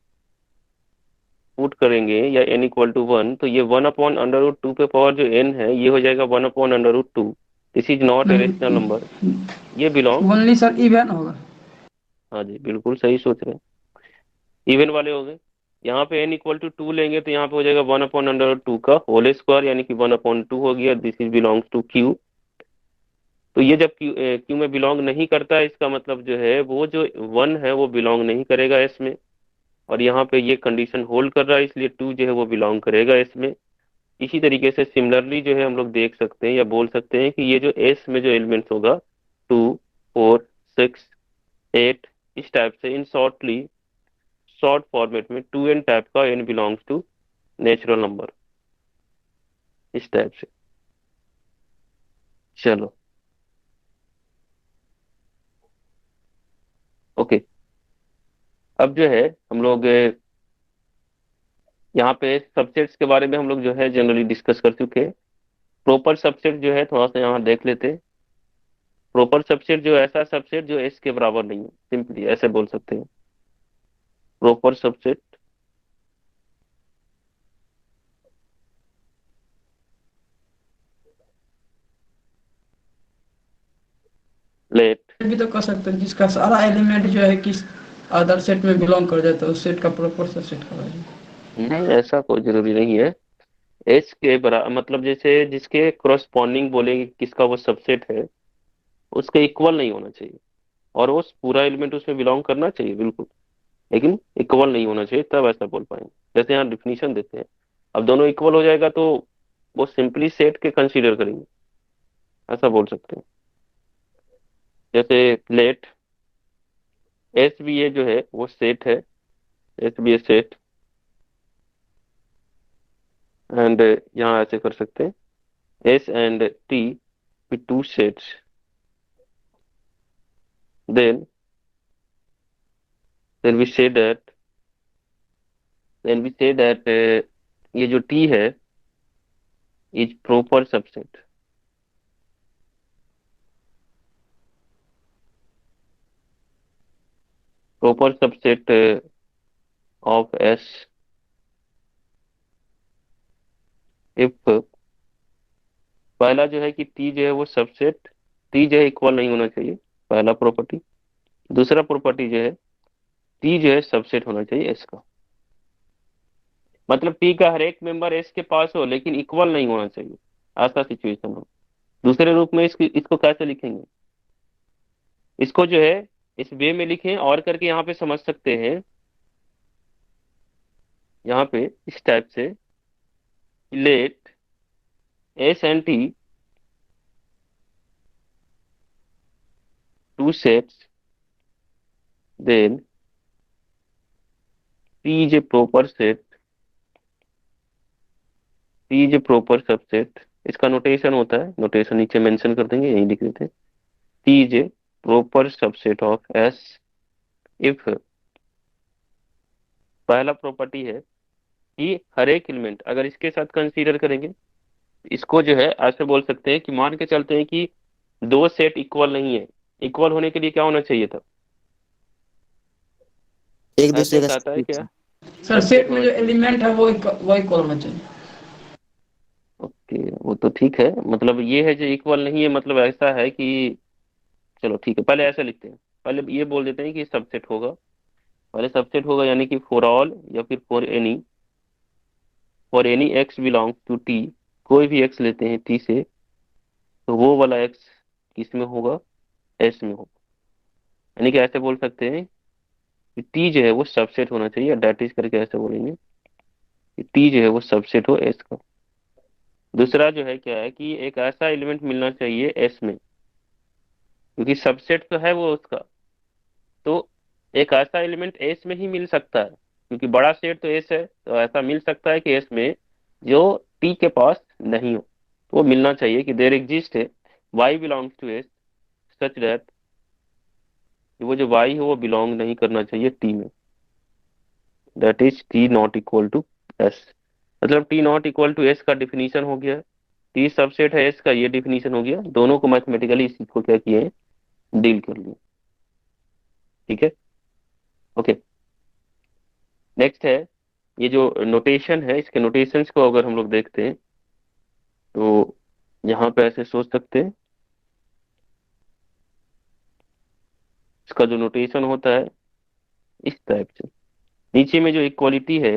Speaker 1: पुट करेंगे या एन इक्वल टू वन, तो ये one upon under root two पे पावर जो एन है ये हो जाएगा one upon under root two. This is not a rational
Speaker 4: नहीं,
Speaker 1: नंबर। ये बिलोंग,
Speaker 4: ओनली सर इवन होगा।
Speaker 1: हाँ जी बिल्कुल सही सोच रहे हैं, इवन वाले हो गए। यहाँ पे n इक्वल टू टू लेंगे तो यहाँ पे हो जाएगा वन अपॉन अंडर टू का होल स्क्वायर, यानी कि वन अपॉन टू हो गया। This is belongs to Q. तो ये जब क्यू में बिलोंग नहीं करता है, इसका मतलब जो है वो जो वन है वो बिलोंग नहीं करेगा एस में। और यहाँ पे ये कंडीशन होल्ड कर रहा है, इसलिए टू जो है वो बिलोंग करेगा एस में। इसी तरीके से सिमिलरली जो है हम लोग देख सकते हैं या बोल सकते हैं कि ये जो एस में जो एलिमेंट्स होगा, टू, फोर, सिक्स, एट, इस टाइप से इन शॉर्ट फॉर्मेट में टू एन टाइप का n belongs to natural number, इस टाइप से। चलो ओके। अब जो है हम लोग यहाँ पे सबसेट्स के बारे में हम लोग जो है जनरली डिस्कस कर चुके हैं। प्रॉपर सबसेट जो है थोड़ा सा यहाँ देख लेते हैं। प्रॉपर सबसेट जो ऐसा सबसेट जो एस के बराबर नहीं है, सिंपली ऐसे बोल सकते हैं प्रॉपर सबसेट। लेट,
Speaker 4: भी तो कर सकते हैं जिसका सारा एलिमेंट जो है किस अदर सेट में बिलोंग कर जाता है, उस सेट का प्रॉपर सबसेट कहा जाए।
Speaker 1: नहीं ऐसा कोई जरूरी नहीं है। एस के बराबर मतलब जैसे जिसके क्रॉसपॉन्डिंग बोलेंगे किसका वो सबसेट है, उसके इक्वल नहीं होना चाहिए। और वो पूरा एलिमेंट उसमें बिलोंग करना चाहिए बिल्कुल, लेकिन इक्वल नहीं होना चाहिए, तब ऐसा बोल पाएंगे। जैसे यहाँ डिफिनीशन देते हैं, अब दोनों इक्वल हो जाएगा तो वो सिंपली सेट के कंसीडर करेंगे, ऐसा बोल सकते हैं। जैसे लेट एस बी ए जो है वो सेट है, S be a set. And यहाँ ऐसे कर सकते हैं, S and T be two sets, then then we say that then we say that ये जो टी है is proper subset. Proper subset of S if पहला जो है कि टी जो है वो सबसेट, टी जो है इक्वल नहीं होना चाहिए, पहला प्रॉपर्टी। दूसरा प्रॉपर्टी जो है टी जो है सबसेट होना चाहिए एस का। मतलब टी का हर एक मेंबर एस के पास हो लेकिन इक्वल नहीं होना चाहिए, ऐसा सिचुएशन हो। दूसरे रूप में इसको कैसे लिखेंगे, इसको जो है इस वे में लिखें और करके यहाँ पे समझ सकते हैं। यहाँ पे इस टाइप से let S and T two sets, then T is a proper set, T is a proper subset. इसका नोटेशन होता है, नोटेशन नीचे मेंशन कर देंगे, यही लिख देते हैं। T is a proper subset of S if पहला प्रॉपर्टी है कि हर एक एलिमेंट अगर इसके साथ कंसीडर करेंगे, इसको जो है ऐसे बोल सकते हैं कि मान के चलते हैं कि दो सेट इक्वल नहीं है। इक्वल होने के लिए क्या होना चाहिए था,
Speaker 8: एक
Speaker 1: ऐसे
Speaker 8: दूसरे का
Speaker 1: कहता है क्या,
Speaker 4: सर
Speaker 1: सबसेट
Speaker 4: सेट में
Speaker 1: होना
Speaker 4: जो
Speaker 1: चाहिए।
Speaker 4: एलिमेंट है वो इक्वल होना चाहिए।
Speaker 1: ओके वो तो ठीक है, मतलब ये है जो इक्वल नहीं है, मतलब ऐसा है कि चलो ठीक है, पहले ऐसे लिखते हैं। पहले ये बोल देते हैं कि सबसेट होगा, पहले सबसेट होगा यानी कि फॉर ऑल या फिर for any x belong to T. कोई भी एक्स लेते हैं टी से, तो वो वाला एक्स किस में होगा, एस में होगा। यानी कि ऐसे बोल सकते हैं कि टी जो है वो सबसेट होना चाहिए, डेट इज करके ऐसे बोलेंगे कि टी जो है वो सबसेट हो एस का। दूसरा जो है क्या है कि एक ऐसा एलिमेंट मिलना चाहिए एस में, क्योंकि सबसेट तो है वो उसका। तो एक ऐसा एलिमेंट एस में ही मिल सकता है, क्योंकि बड़ा सेट तो एस है, तो ऐसा मिल सकता है कि एस में जो टी के पास नहीं हो, तो वो मिलना चाहिए कि देयर एग्जिस्ट है y belongs to S such that कि वो जो y है वो बिलोंग नहीं करना चाहिए टी में, that is T not equal to S. मतलब T not equal to S का डिफिनीशन हो गया, टी सबसेट है एस का ये डिफिनीशन हो गया, दोनों को मैथमेटिकली इसी को क्या किए हैं, डील कर लिए। ठीक है, ओके। नेक्स्ट है ये जो नोटेशन है, इसके नोटेशंस को अगर हम लोग देखते हैं तो यहाँ पे ऐसे सोच सकते हैं, इसका जो नोटेशन होता है इस टाइप से, नीचे में जो इक्वालिटी है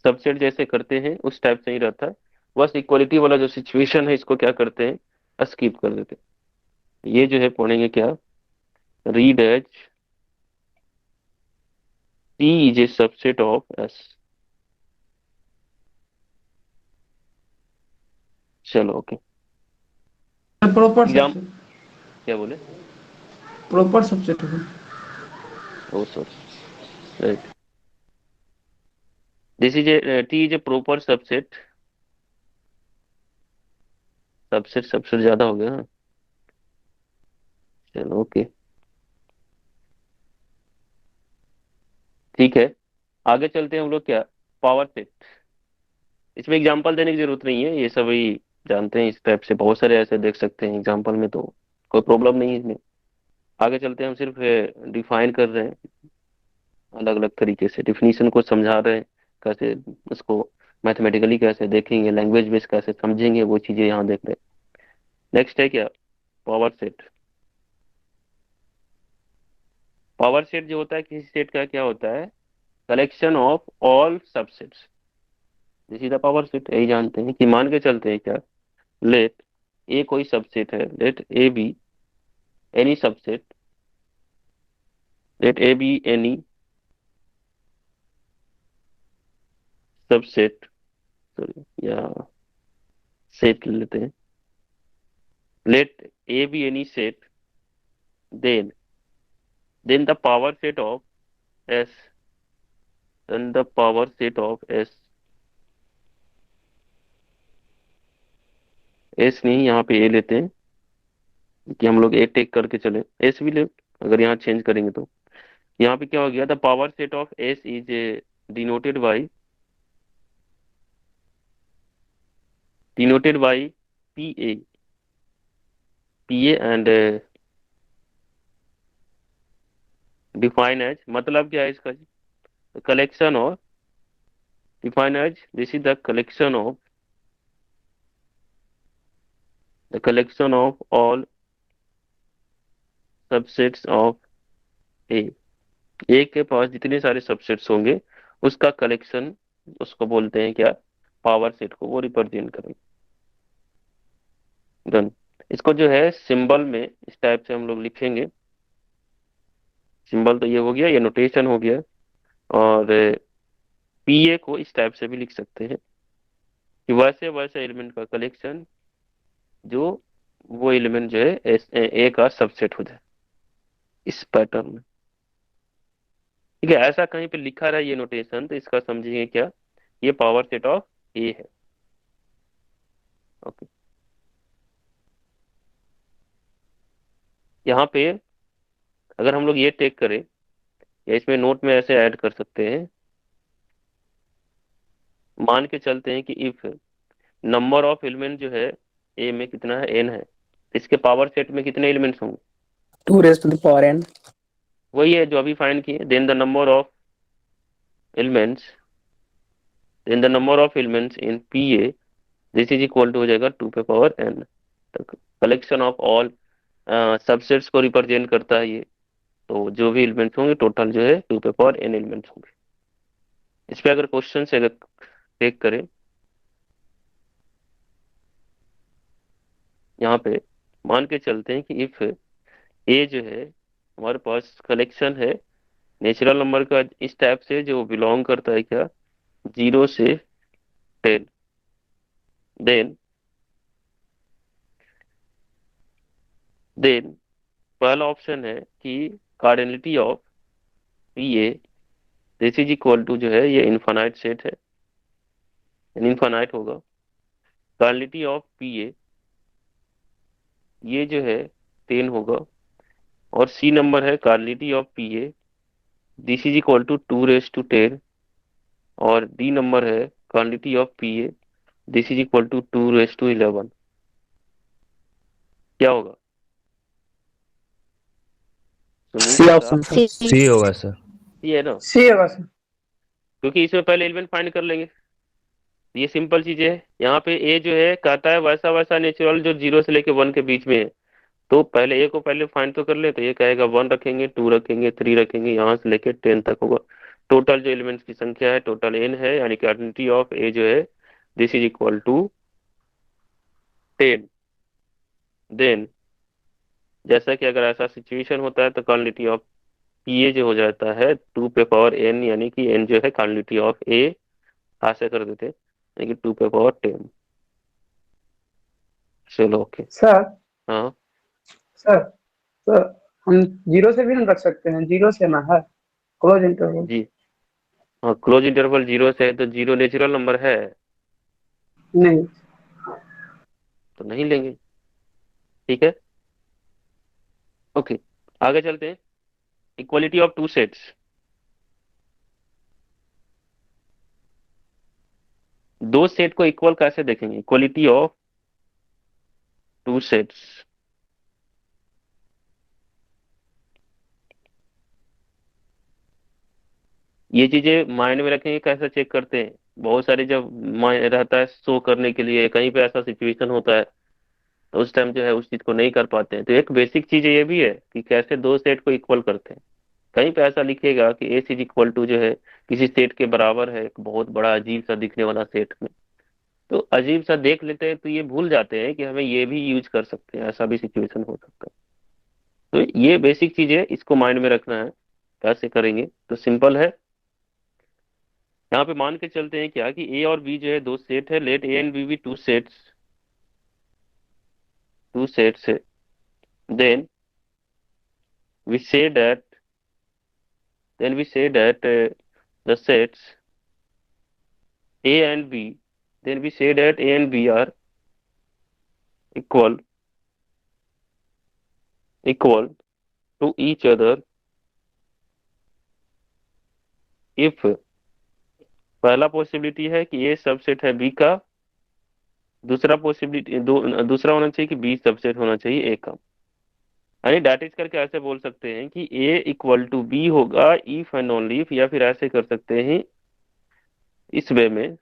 Speaker 1: सबसेट जैसे करते हैं उस टाइप से ही रहता है, बस इक्वालिटी वाला जो सिचुएशन है इसको क्या करते हैं, स्किप कर देते हैं। ये जो है पढ़ेंगे क्या, read as T is a subset of S. चलो ओके।
Speaker 4: Proper
Speaker 1: exam
Speaker 4: subset.
Speaker 1: क्या बोले,
Speaker 4: प्रॉपर सबसेट होगा।
Speaker 1: Oh sorry, right, this is a T is a proper subset, subset subset ज्यादा हो गया हाँ। चलो ओके, ठीक है। आगे चलते हैं हम लोग क्या, पावर सेट। इसमें एग्जांपल देने की जरूरत नहीं है, ये सभी जानते हैं, इस टाइप से बहुत सारे ऐसे देख सकते हैं एग्जांपल में, तो कोई प्रॉब्लम नहीं है इसमें। आगे चलते हैं, हम सिर्फ डिफाइन कर रहे हैं, अलग अलग तरीके से डिफिनीशन को समझा रहे हैं, कैसे उसको मैथमेटिकली कैसे देखेंगे, लैंग्वेज बेस कैसे समझेंगे, वो चीजें यहाँ देख रहे हैं। नेक्स्ट है क्या, पावर सेट। पावर सेट जो होता है किसी सेट का क्या होता है, कलेक्शन ऑफ ऑल सबसेट्स, इसी द पावर सेट। यही जानते हैं कि मान के चलते हैं क्या, लेट ए कोई सबसेट है, let A B any subset, let A B any subset, sorry या सेट ले लेते हैं, let A B any set, then the power set of S, then the power set of S, S नहीं यहाँ पे ए लेते हैं कि हम लोग ए टेक करके चले, एस भी ले, अगर यहाँ चेंज करेंगे तो यहाँ पे क्या हो गया, the power set of S is denoted by, denoted by P A, P A and define as, मतलब क्या है इसका, collection of, define as this is the collection of all subsets of A, A के पास जितने सारे subsets होंगे उसका कलेक्शन, उसको बोलते हैं क्या, पावर सेट को वो रिप्रेजेंट करेंगे। डन। इसको जो है सिंबल में इस टाइप से हम लोग लिखेंगे, सिंबल तो ये हो गया, ये नोटेशन हो गया, और पीए को इस टाइप से भी लिख सकते हैं कि वैसे वैसे एलिमेंट का कलेक्शन जो वो एलिमेंट जो है ए का सबसेट हो जाए, इस पैटर्न में। ठीक है, ऐसा कहीं पे लिखा रहा है ये नोटेशन तो इसका समझिए क्या, ये पावर सेट ऑफ ए है। ओके, यहाँ पे अगर हम लोग ये टेक करें या इसमें नोट में ऐसे ऐड कर सकते हैं, मान के चलते हैं कि इफ नंबर ऑफ एलिमेंट जो है ए में कितना है, एन है, इसके पावर सेट में कितने एलिमेंट्स होंगे,
Speaker 2: 2 raised to the power n।
Speaker 1: वही है जो अभी फाइंड किए, then the number of elements, then the number of elements in P A, this is equal to हो जाएगा 2 पे power n। Collection of all subsets को रिप्रेजेंट करता है ये, तो जो भी एलिमेंट्स होंगे टोटल जो है 2 पे पावर n एलिमेंट्स होंगे। इस पे अगर क्वेश्चन से अगर टेक करें, यहाँ पे मान के चलते हैं कि इफ ए जो है हमारे पास कलेक्शन है नेचुरल नंबर का इस टाइप से जो बिलोंग करता है क्या, 0 से 10, देन देन पहला ऑप्शन है कि cardinality of P A, this is equal to जो है ये इनफाइनाइट सेट है, इनफाइनाइट होगा, कार्डिनलिटी ऑफ पी ए ये जो है 10 होगा, और सी नंबर है cardinality of P A, this is equal to 2 raised to 10, और डी नंबर है quantity of P A, this is equal to 2 raised to 11। क्या होगा Sunil
Speaker 2: C
Speaker 1: Prasad?
Speaker 2: Option sir.
Speaker 8: C होगा सर।
Speaker 1: ये है ना,
Speaker 4: सी होगा सर।
Speaker 1: क्योंकि इसमें पहले एलिमेंट फाइंड कर लेंगे। ये सिंपल चीजें है। यहाँ पे ए जो है कहता है वैसा वैसा नेचुरल जो 0 से लेके 1 के बीच में है। तो पहले ए को पहले फाइंड तो कर ले, तो ये कहेगा 1 रखेंगे, 2 रखेंगे, 3 रखेंगे, यहाँ से लेके 10 तक होगा। टोटल जो एलिमेंट्स की संख्या है टोटल n है, यानी कि आइडेंटिटी ऑफ ए जो है this is equal to 10। Then जैसा कि अगर ऐसा सिचुएशन होता है तो क्वांटिटी ऑफ पी ए जो हो जाता है 2 पे पावर n, यानी कि n जो है क्वांटिटी ऑफ ए, ऐसे कर देते हैं, यानी कि 2 पे पावर 10। चलो ओके।
Speaker 4: सर
Speaker 1: हाँ
Speaker 4: सर सर हम जीरो से भी हम रख सकते हैं, जीरो से ना है क्लोज इंटरवल।
Speaker 1: जी, हाँ क्लोज इंटरवल 0 से है तो 0 नेचुरल नंबर है
Speaker 4: नहीं।
Speaker 1: तो नहीं लेंगे। ठीक है, ओके। आगे चलते हैं। इक्वलिटी ऑफ टू सेट्स, दो सेट को इक्वल कैसे देखेंगे? इक्वलिटी ऑफ टू सेट्स, ये चीजें माइंड में रखेंगे। कैसे चेक करते हैं? बहुत सारे जब माइंड रहता है शो करने के लिए, कहीं पे ऐसा सिचुएशन होता है तो उस टाइम जो है उस चीज को नहीं कर पाते हैं। तो एक बेसिक चीज ये भी है कि कैसे दो सेट को इक्वल करते हैं। कहीं पे ऐसा लिखेगा कि एस इज इक्वल टू जो है किसी सेट के बराबर है, एक बहुत बड़ा अजीब सा दिखने वाला सेट में, तो अजीब सा देख लेते हैं तो ये भूल जाते हैं कि हमें ये भी यूज कर सकते हैं, ऐसा भी सिचुएशन हो सकता है। तो ये बेसिक चीज है, इसको माइंड में रखना है। कैसे करेंगे? तो सिंपल है। यहाँ पे मान के चलते हैं क्या कि ए और बी जो है दो सेट है, let A and B B two sets है। Then we say that then we say that the sets A and B, then we say that A and B are equal equal to each other if पहला possibility है कि A subset है B का, दूसरा possibility दूसरा होना चाहिए कि B सबसेट होना चाहिए A का। यानी डैट इज करके ऐसे बोल सकते हैं कि A इक्वल टू B होगा इफ एंड ओनली इफ, या फिर ऐसे कर सकते हैं इस वे में,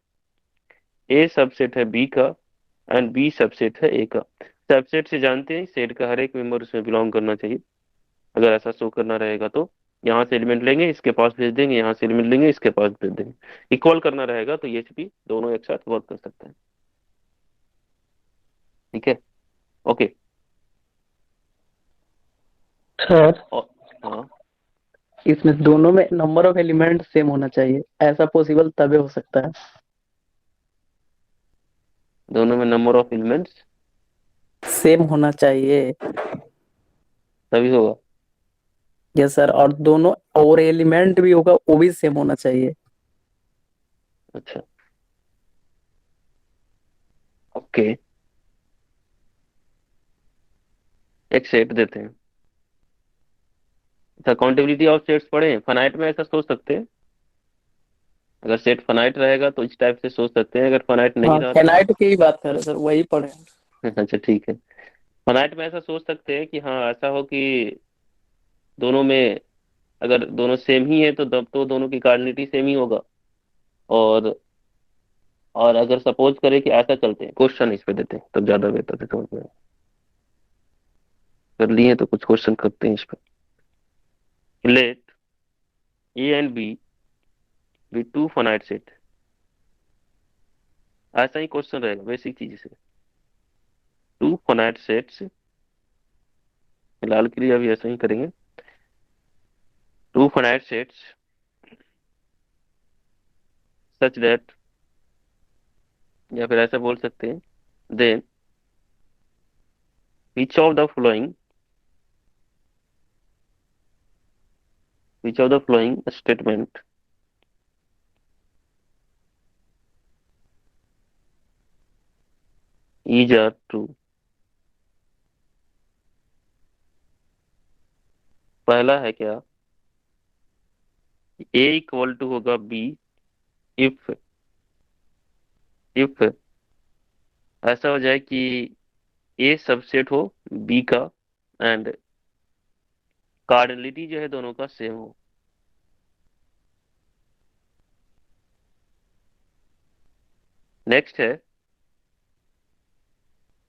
Speaker 1: A सबसेट है B का एंड B सबसेट है A का। सबसेट से जानते हैं सेट का हर एक मेंबर उसमें बिलोंग करना चाहिए। अगर ऐसा शो करना रहेगा तो यहाँ से एलिमेंट लेंगे इसके पास भेज देंगे, यहाँ से एलिमेंट लेंगे इसके पास भेज देंगे। इक्वल करना रहेगा तो ये भी दोनों एक साथ वर्क कर सकते हैं। ठीक है, ओके।
Speaker 2: सर
Speaker 1: और हाँ,
Speaker 2: इसमें दोनों में नंबर ऑफ एलिमेंट सेम होना चाहिए, ऐसा पॉसिबल तभी हो सकता है।
Speaker 1: दोनों में नंबर ऑफ एलिमेंट्स
Speaker 2: सेम होना चाहिए।
Speaker 1: तभी होगा।
Speaker 2: यस सर, और दोनों और एलिमेंट भी होगा वो भी सेम होना चाहिए।
Speaker 1: अच्छा, ओके। एक सेट देते हैं। अच्छा, काउंटेबिलिटी ऑफ सेट्स पढ़े हैं? फनाइट में ऐसा सोच सकते हैं, अगर सेट फनाइट रहेगा तो इस टाइप से सोच सकते हैं, अगर फनाइट नहीं
Speaker 2: हाँ,
Speaker 1: रहा तो
Speaker 2: फेनाइट की ही बात कर रहे सर, वही पढ़े।
Speaker 1: अच्छा ठीक है। फनाइट में ऐसा सोच सकते हैं कि हाँ ऐसा हो कि दोनों में अगर दोनों सेम ही है तो तब तो दोनों की कार्डिनलिटी सेम ही होगा। और अगर सपोज करें कि ऐसा चलते हैं, क्वेश्चन इस पे देते हैं तब ज्यादा बेहतर से समझ में आए। कर लिए तो कुछ क्वेश्चन करते हैं इस पे। Let A and B B two finite set, ऐसा ही क्वेश्चन रहेगा बेसिक चीज से। टू फाइनाइट सेट्स, फिलहाल के लिए अभी ऐसा ही करेंगे। Two finite sets such that, या फिर ऐसा बोल सकते हैं then which of the following statement is are true। पहला है क्या, ए इक्वल टू होगा बी इफ इफ ऐसा हो जाए कि ए सबसेट हो बी का एंड कार्डिनलिटी जो है दोनों का सेम हो। नेक्स्ट है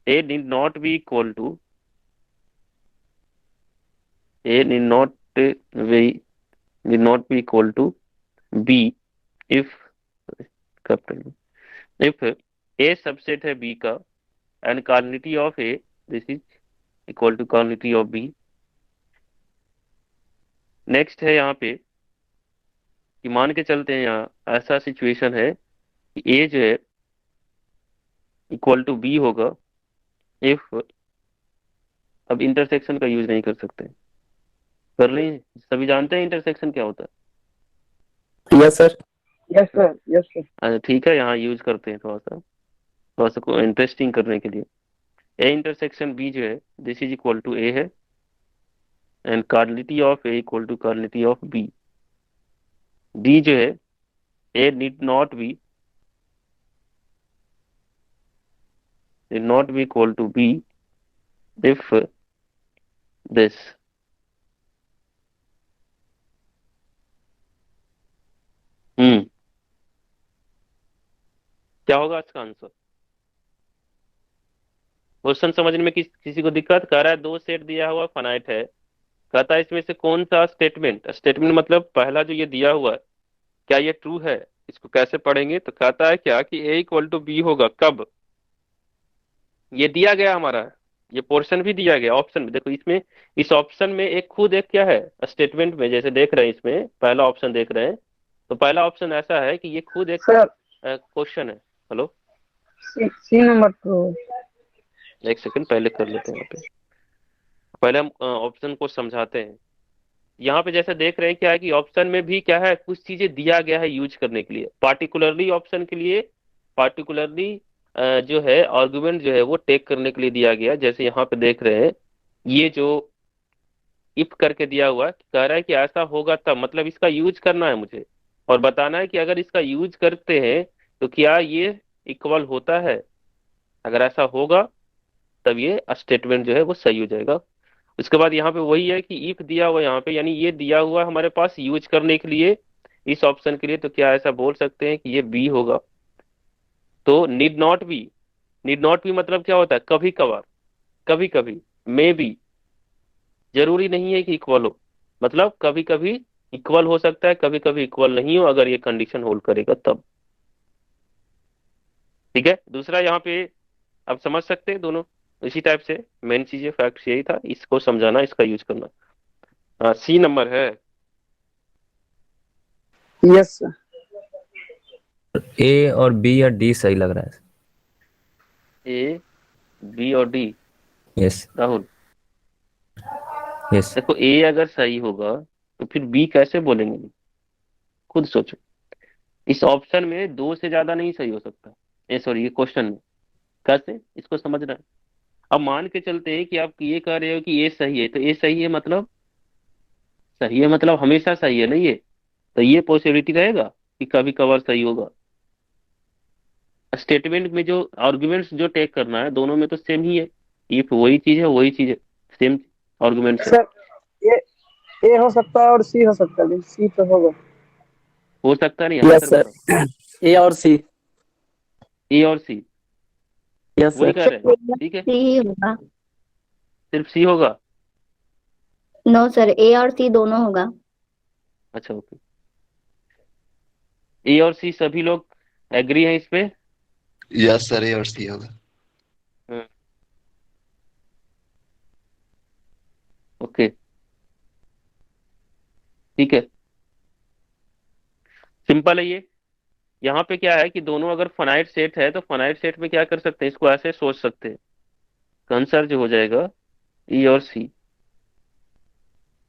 Speaker 1: A need not be equal to A need not be need not be equal to B if capital if A subset है बी का and cardinality of A this is equal to cardinality of B. Next है यहाँ पे कि मान के चलते हैं यहाँ ऐसा सिचुएशन है कि ए जो है इक्वल टू बी होगा इफ, अब इंटरसेक्शन का यूज नहीं कर सकते, कर लें, सभी जानते हैं इंटरसेक्शन क्या होता
Speaker 2: yes sir.
Speaker 4: Yes sir, yes sir.
Speaker 1: है। अच्छा ठीक है, यहाँ यूज करते हैं थोड़ा सा को इंटरेस्टिंग करने के लिए। ए इंटरसेक्शन बी जो है this is equal to A है and cardinality of A equal to cardinality of B. D जो है A need not be equal to B if this. क्या होगा इसका आंसर? क्वेश्चन समझने में किसी को दिक्कत? कह रहा है दो सेट दिया हुआ फाइनाइट है, कहता है इसमें से कौन सा स्टेटमेंट, स्टेटमेंट मतलब पहला जो ये दिया हुआ है क्या ये ट्रू है, इसको कैसे पढ़ेंगे? तो कहता है क्या कि ए इक्वल टू बी होगा कब, ये दिया गया हमारा, ये पोर्शन भी दिया गया ऑप्शन में। देखो इसमें इस ऑप्शन में एक खुद एक क्या है स्टेटमेंट में, जैसे देख रहे हैं इसमें पहला ऑप्शन देख रहे हैं, तो पहला ऑप्शन ऐसा है कि ये खुद एक
Speaker 4: सर
Speaker 1: क्वेश्चन है। Hello
Speaker 4: C number two.
Speaker 1: एक सेकंड पहले कर लेते हैं, यहाँ पे पहले हम ऑप्शन को समझाते हैं। यहाँ पे जैसे देख रहे हैं क्या है कि ऑप्शन में भी क्या है कुछ चीजें दिया गया है यूज करने के लिए, पार्टिकुलरली ऑप्शन के लिए पार्टिकुलरली जो है आर्गुमेंट जो है वो टेक करने के लिए दिया गया। जैसे यहाँ पे देख रहे हैं ये जो इफ करके दिया हुआ है, कह रहा है कि ऐसा होगा तब, मतलब इसका यूज करना है मुझे और बताना है कि अगर इसका यूज करते हैं तो क्या ये इक्वल होता है, अगर ऐसा होगा तब ये स्टेटमेंट जो है वो सही हो जाएगा। उसके बाद यहाँ पे वही है कि इफ दिया हुआ यहाँ पे, यानी ये दिया हुआ हमारे पास यूज करने के लिए इस ऑप्शन के लिए, तो क्या ऐसा बोल सकते हैं कि ये बी होगा। तो नीड नॉट बी मतलब क्या होता है कभी कभार, कभी कभी, मे बी, जरूरी नहीं है कि इक्वल हो, मतलब कभी कभी इक्वल हो सकता है कभी कभी इक्वल नहीं हो, अगर ये कंडीशन होल्ड करेगा तब। ठीक है, दूसरा यहाँ पे अब समझ सकते हैं दोनों इसी टाइप से, मेन चीज ये फैक्ट यही था, इसको समझाना इसका यूज करना। सी नंबर है
Speaker 4: यस सर।
Speaker 8: ए और बी या डी सही लग रहा है।
Speaker 1: ए बी और डी।
Speaker 8: Yes
Speaker 1: Rahul
Speaker 8: yes.
Speaker 1: देखो ए अगर सही होगा तो फिर बी कैसे बोलेंगे, खुद सोचो। इस ऑप्शन में दो से ज्यादा नहीं सही हो सकता, ए सॉरी ये क्वेश्चन में, कैसे इसको समझना है। अब मान के चलते हैं कि आप ये कह रहे हो कि ए सही है, तो ए सही है मतलब, सही है मतलब हमेशा सही है ना ये, तो ये पॉसिबिलिटी रहेगा कि कभी कभार सही होगा। स्टेटमेंट में जो आर्गुमेंट्स जो टेक करना है दोनों में तो सेम ही है, इफ वही चीज है वही चीज है, सेम आर्गुमेंट्स है।
Speaker 4: सर ए हो सकता है और सी हो सकता है, सी तो होगा।
Speaker 1: हो सकता नहीं, हाँ
Speaker 2: यस
Speaker 1: सर
Speaker 2: सर।
Speaker 1: बताओ।
Speaker 2: ए और सी।
Speaker 1: ए और सी
Speaker 2: यस
Speaker 1: वही
Speaker 2: सर।
Speaker 1: कह रहे हैं, ठीक है,
Speaker 3: सी ही होगा।
Speaker 1: सिर्फ सी होगा।
Speaker 3: नो सर, ए और सी दोनों होगा।
Speaker 1: अच्छा ओके, ए और सी सभी लोग एग्री हैं इस पे?
Speaker 9: यस सर, ए और सी होगा।
Speaker 1: हम्म, ओके ठीक है, सिंपल है ये। यहाँ पे क्या है कि दोनों अगर फाइनाइट सेट है तो फाइनाइट सेट में क्या कर सकते हैं, इसको ऐसे सोच सकते हैं, आंसर जो हो जाएगा ई और सी।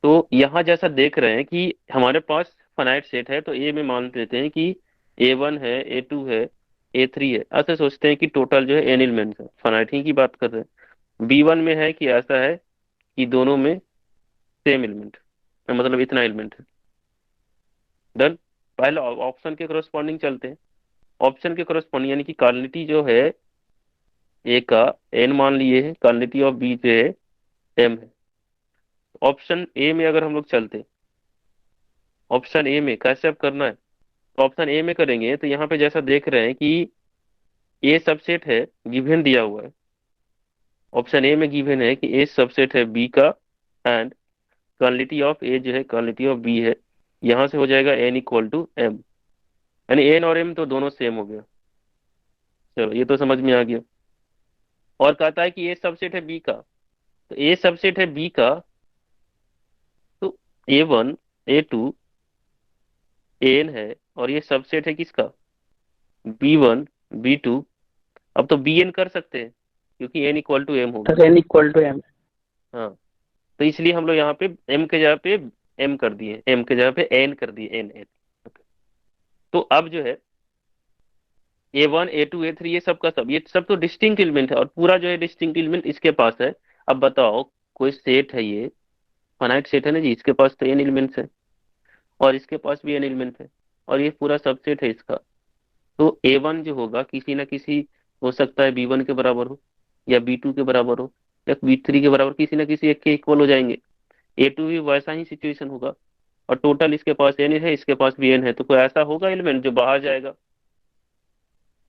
Speaker 1: तो यहाँ जैसा देख रहे हैं कि हमारे पास फाइनाइट सेट है, तो ए में मान लेते हैं कि A1 है, A2 है, A3 है, ऐसे सोचते हैं कि टोटल जो है एन एलिमेंट्स है, फाइनाइट ही की बात कर रहे हैं। B1 में है कि ऐसा है कि दोनों में सेम एलिमेंट, मतलब इतना एलिमेंट है। डन। पहले ऑप्शन के करस्पॉन्डिंग चलते हैं। ऑप्शन के करस्पॉन्डिंग यानी कि कर्नलिटी जो है ए का एन मान लिए है, कर्नलिटी ऑफ बी जो है एम है। ऑप्शन ए में अगर हम लोग चलते हैं, ऑप्शन ए में कैसे अब करना है, तो ऑप्शन ए में करेंगे तो यहाँ पे जैसा देख रहे हैं कि ए सबसेट है, गिवन दिया हुआ है। ऑप्शन ए में गिवन है कि ए सबसेट है बी का, एंड कर्नलिटी ऑफ ए जो है कर्नलिटी ऑफ बी है। यहाँ से हो जाएगा एन इक्वल टू एम, यानी एन और एम तो दोनों सेम हो गया। चलो ये तो समझ में आ गया। और कहता है कि ए सबसेट है बी का, तो ए सबसेट है बी का, तो A1 A2 एन है, और ये सबसेट है किसका, B1 B2। अब तो बी एन कर सकते हैं क्योंकि एन इक्वल टू एम हो गया।
Speaker 2: n equal to m।
Speaker 1: हाँ, तो इसलिए हम लोग यहाँ पे एम के जगह पे एम कर दिए, एम के जगह पे एन कर दिए, एन एन। तो अब जो है A1 A2 A3 ये सब का सब, ये सब तो डिस्टिंक्ट एलिमेंट है, और पूरा जो है डिस्टिंक्ट एलिमेंट इसके पास है। अब बताओ, कोई सेट है ये, फाइनाइट सेट है ना जी, इसके पास तो एन एलिमेंट्स है, और इसके पास भी एन एलिमेंट है, और ये पूरा सबसेट है इसका। तो A1 जो होगा किसी ना किसी, हो सकता है B1 के बराबर हो, या B2 के बराबर हो, या B3 के बराबर, किसी ना किसी एक के इक्वल हो जाएंगे। A2 भी वैसा ही सिचुएशन होगा, और टोटल इसके पास एन है, इसके पास भी एन है, तो कोई ऐसा होगा एलिमेंट जो बाहर जाएगा।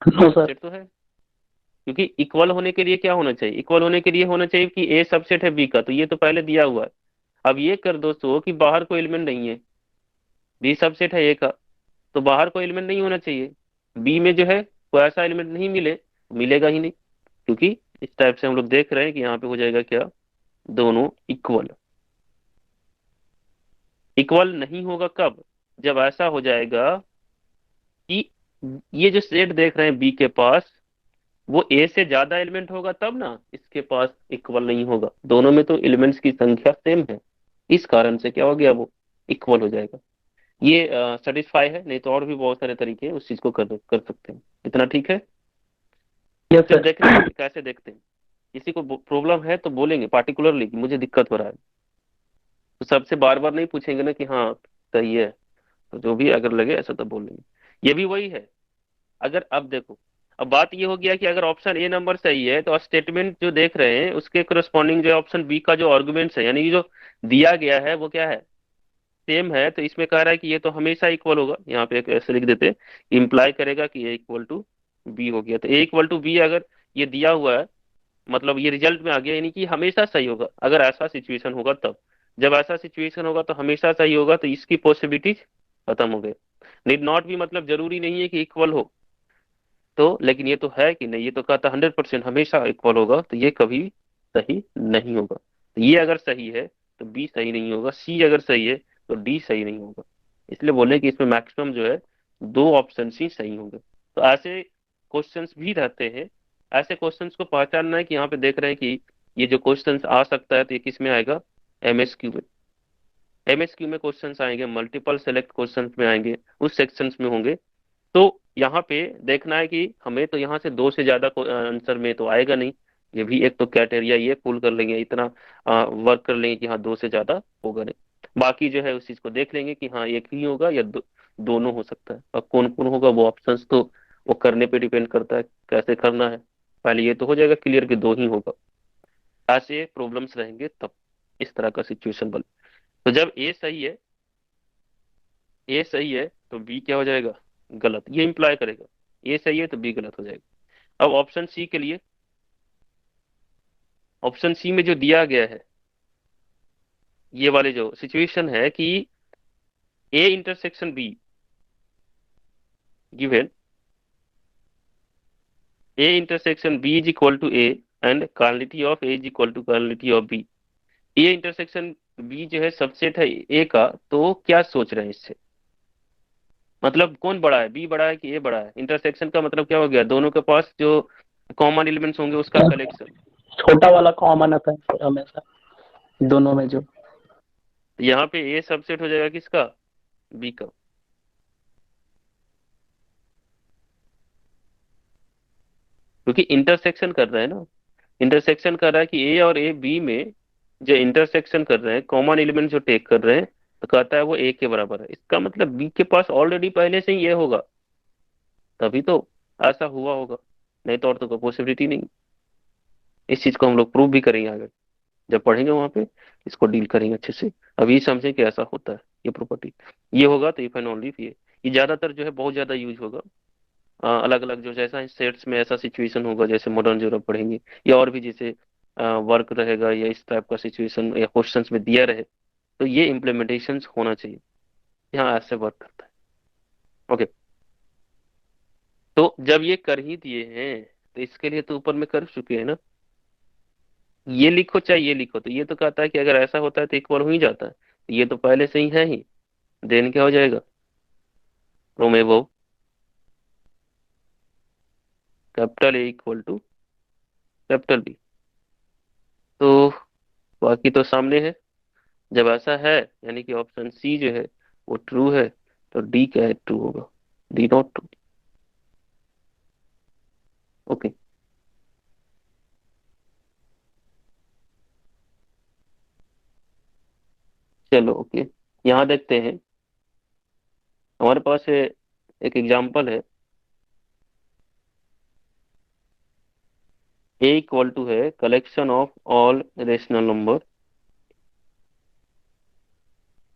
Speaker 2: No sir.
Speaker 1: सबसेट तो है, क्योंकि इक्वल होने के लिए क्या होना चाहिए, इक्वल होने के लिए होना चाहिए कि ए सबसेट है बी का, तो ये तो पहले दिया हुआ है। अब ये कर दो सो कि बाहर कोई एलिमेंट नहीं है, बी सबसेट है ए का, तो बाहर कोई एलिमेंट नहीं होना चाहिए। बी में जो है कोई ऐसा एलिमेंट नहीं मिले, मिलेगा ही नहीं, क्योंकि इस टाइप से हम लोग देख रहे हैं कि यहाँ पे हो जाएगा क्या, दोनों इक्वल। इक्वल नहीं होगा कब, जब ऐसा हो जाएगा कि ये जो सेट देख रहे हैं बी के पास, वो ए से ज्यादा एलिमेंट होगा तब ना इसके पास इक्वल नहीं होगा। दोनों में तो एलिमेंट्स की संख्या सेम है, इस कारण से क्या हो गया, वो इक्वल हो जाएगा। ये सेटिस्फाई है, नहीं तो और भी बहुत सारे तरीके हैं उस चीज को कर सकते हैं। इतना ठीक है।
Speaker 2: यस
Speaker 1: जब
Speaker 2: सर।
Speaker 1: देख रहे हैं कि कैसे देखते हैं, किसी को प्रॉब्लम है तो बोलेंगे पार्टिकुलरली कि मुझे दिक्कत हो रहा है, तो सबसे बार बार नहीं पूछेंगे ना कि हाँ सही है, तो जो भी अगर लगे ऐसा तो बोल लेंगे। ये भी वही है। अगर अब देखो, अब बात ये हो गया कि अगर ऑप्शन ए नंबर सही है, तो स्टेटमेंट जो देख रहे हैं उसके करस्पॉन्डिंग जो ऑप्शन बी का जो आर्गुमेंट्स है, यानी कि जो दिया गया है वो क्या है, सेम है। तो इसमें कह रहा है कि ये तो हमेशा इक्वल होगा, यहाँ पे एक ऐसे लिख देते, इंप्लाई करेगा कि ए इक्वल टू बी हो गया। तो ए इक्वल टू बी अगर ये दिया हुआ है, मतलब ये रिजल्ट में आ गया, यानी कि हमेशा सही होगा अगर ऐसा सिचुएशन होगा तब। जब ऐसा सिचुएशन होगा तो हमेशा सही होगा, तो इसकी पॉसिबिलिटीज खत्म हो गए। नीड नॉट भी मतलब जरूरी नहीं है कि इक्वल हो, तो लेकिन ये तो है कि नहीं, ये तो कहता 100% हमेशा इक्वल होगा, तो ये कभी सही नहीं होगा। तो ये अगर सही है तो बी सही नहीं होगा, सी अगर सही है तो डी सही नहीं होगा। इसलिए बोले कि इसमें मैक्सिमम जो है दो ऑप्शन ही सही होंगे। तो ऐसे क्वेश्चंस भी रहते हैं। ऐसे क्वेश्चंस को पहचानना है कि यहाँ पे देख रहे हैं कि ये जो क्वेश्चंस आ सकता है, तो ये किस में आएगा, एमएसक्यू में। एमएसक्यू में क्वेश्चंस आएंगे, मल्टीपल सेलेक्ट क्वेश्चंस में आएंगे, उस सेक्शंस में होंगे। तो यहाँ पे देखना है कि हमें तो यहाँ से दो से ज्यादा आंसर में तो आएगा नहीं, ये भी एक तो क्राइटेरिया ये फुल कर लेंगे, इतना वर्क कर लेंगे कि हाँ दो से ज्यादा होगा नहीं। बाकी जो है उस चीज को देख लेंगे कि हाँ एक ही होगा या दोनों हो सकता है। और कौन कौन होगा वो ऑप्शंस तो वो करने पे डिपेंड करता है कैसे करना है। पहले ये तो हो जाएगा क्लियर कि दो ही होगा। ऐसे प्रॉब्लम्स रहेंगे तब इस तरह का सिचुएशन बन। तो जब ए सही है, ए सही है तो बी क्या हो जाएगा, गलत। ये इंप्लाई करेगा ए सही है तो बी गलत हो जाएगा। अब ऑप्शन सी के लिए, ऑप्शन सी में जो दिया गया है, ये वाले जो सिचुएशन है कि A intersection B given, A intersection B is equal to A and cardinality of A is equal to cardinality of B. A intersection B जो है सबसेट है ए का, तो क्या सोच रहे हैं इससे, मतलब कौन बड़ा है, बी बड़ा है कि ए बड़ा है। इंटरसेक्शन का मतलब क्या हो गया, दोनों के पास जो कॉमन एलिमेंट्स होंगे उसका कलेक्शन।
Speaker 2: छोटा वाला कॉमन आता है सर हमेशा दोनों में जो।
Speaker 1: यहाँ पे ए सबसेट हो जाएगा किसका, बी का। क्योंकि इंटरसेक्शन कर रहा है ना, इंटरसेक्शन कर रहा है कि ए और ए बी में जो इंटरसेक्शन कर रहे हैं, कॉमन एलिमेंट जो टेक कर रहे हैं, तो कहता है वो ए के बराबर है, इसका मतलब बी के पास ऑलरेडी पहले से ही ये होगा, तभी तो ऐसा हुआ होगा, नहीं तो और तो कोई पॉसिबिलिटी नहीं। इस चीज को हम लोग प्रूव भी करेंगे आगे, जब पढ़ेंगे वहां पे इसको डील करेंगे अच्छे से। अभी समझे कि ऐसा होता है ये प्रॉपर्टी, ये होगा तो इफ एंड ओनली इफ ये ज्यादातर जो है बहुत ज्यादा यूज होगा। अलग अलग जो जैसा सेट्स में ऐसा सिचुएशन होगा, जैसे मॉडर्न जो पढ़ेंगे, या और भी जैसे वर्क रहेगा या इस टाइप का सिचुएशन या क्वेश्चंस में दिया रहे, तो ये इम्प्लीमेंटेशन होना चाहिए, यहाँ ऐसे वर्क करता है। ओके, तो जब ये कर ही दिए हैं तो इसके लिए तो ऊपर में कर चुके हैं ना, ये लिखो चाहे ये लिखो, तो ये तो कहता है कि अगर ऐसा होता है तो इक्वल हो ही जाता है, तो ये तो पहले से ही है ही, देन क्या हो जाएगा, from above capital A equal to capital B. तो बाकी तो सामने है, जब ऐसा है यानी कि ऑप्शन सी जो है वो ट्रू है, तो डी क्या है, ट्रू होगा, डी नॉट ट्रू। ओके, चलो ओके, यहाँ देखते हैं हमारे पास एक एग्जांपल है, ए इक्वल टू है collection of all rational number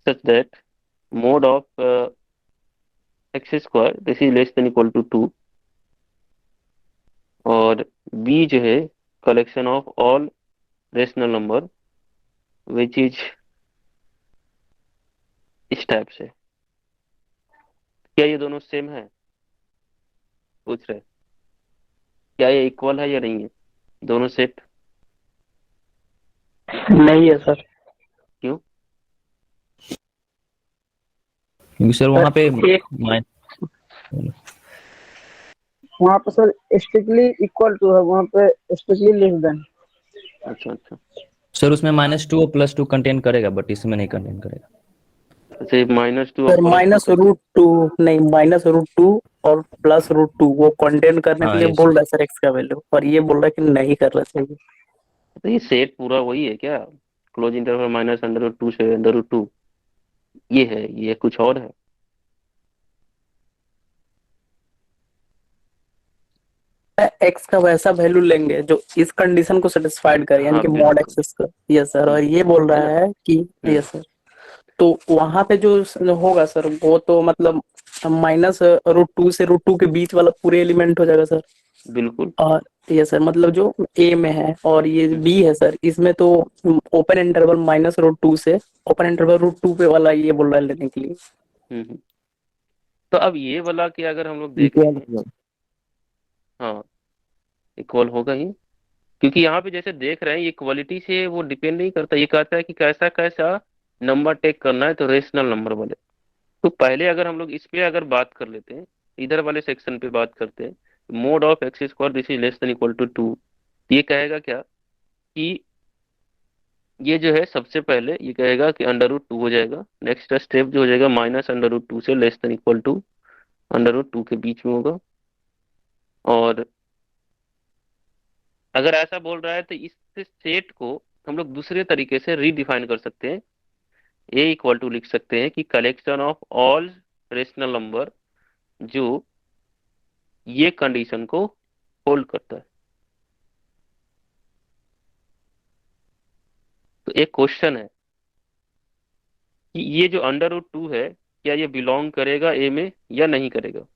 Speaker 1: such that mod of x square this is less than equal to 2, और बी जो है collection of all rational number which is इस टाइप से। क्या ये दोनों सेम है, पूछ रहे हैं। क्या ये इक्वल है या नहीं है दोनों सेट?
Speaker 2: नहीं है सर।
Speaker 1: क्यों?
Speaker 8: क्योंकि सर वहाँ पे
Speaker 2: एक
Speaker 4: वहाँ पे सर स्ट्रिक्टली इक्वल टू है, वहाँ पे स्ट्रिक्टली लेस देन।
Speaker 1: अच्छा अच्छा,
Speaker 8: सर उसमें -2 और +2 कंटेन करेगा, बट इसमें नहीं कंटेन करेगा।
Speaker 1: अच्छा -2
Speaker 2: सर
Speaker 1: और
Speaker 2: -√2 नहीं, -√2 और +√2 वो कंटेन करने के
Speaker 8: हाँ
Speaker 2: लिए
Speaker 8: यस
Speaker 2: बोल
Speaker 8: सर।
Speaker 2: रहा है सर एक्स का वैल्यू, और ये बोल रहा है कि नहीं करना चाहिए।
Speaker 1: तो ये सेट पूरा वही है क्या, क्लोज इंटरवल -√2 से √2, ये है, ये कुछ और है?
Speaker 2: एक्स का वैसा वैल्यू लेंगे जो इस कंडीशन को सेटिस्फाइड करे, यानी
Speaker 1: हाँ
Speaker 2: कि मॉड
Speaker 1: बिल्कुल,
Speaker 2: एक्सेस का। यस सर, और ये बोल
Speaker 1: है
Speaker 2: रहा
Speaker 1: ना।
Speaker 2: है कि
Speaker 1: हम्म,
Speaker 2: यस सर, तो वहां पे जो होगा सर वो तो मतलब -√2 से √2 के बीच वाला पूरे एलिमेंट हो जाएगा सर।
Speaker 1: बिल्कुल।
Speaker 2: और ये सर मतलब जो ए में है और ये
Speaker 1: हम्म,
Speaker 2: बी है सर, इसमें तो ओपन इंटरवल -√2 से ओपन इंटरवल √2 पे वाला ये बोल रहा है लेने के लिए।
Speaker 1: हम्म। तो अब ये वाला कि अगर हम लोग देखें, हाँ इक्वल होगा ही, क्योंकि यहाँ पे जैसे देख रहे हैं ये क्वालिटी से वो डिपेंड नहीं करता, ये कहता है कि कैसा कैसा नंबर टेक करना है, तो रेशनल नंबर वाले। तो पहले अगर हम लोग इस पे अगर बात कर लेते हैं, इधर वाले सेक्शन पे बात करते हैं, mod of x square this is less than equal to 2, ये कहेगा क्या कि ये जो है सबसे पहले ये कहेगा कि √2 हो जाएगा, नेक्स्ट स्टेप जो हो जाएगा -√2 से लेस देन इक्वल टू √2 के बीच में होगा। और अगर ऐसा बोल रहा है तो इस सेट को हम लोग दूसरे तरीके से रीडिफाइन कर सकते हैं, ए इक्वल टू लिख सकते हैं कि collection of all rational number जो ये कंडीशन को होल्ड करता है। तो एक क्वेश्चन है कि ये जो √2 है क्या ये बिलोंग करेगा ए में या नहीं करेगा?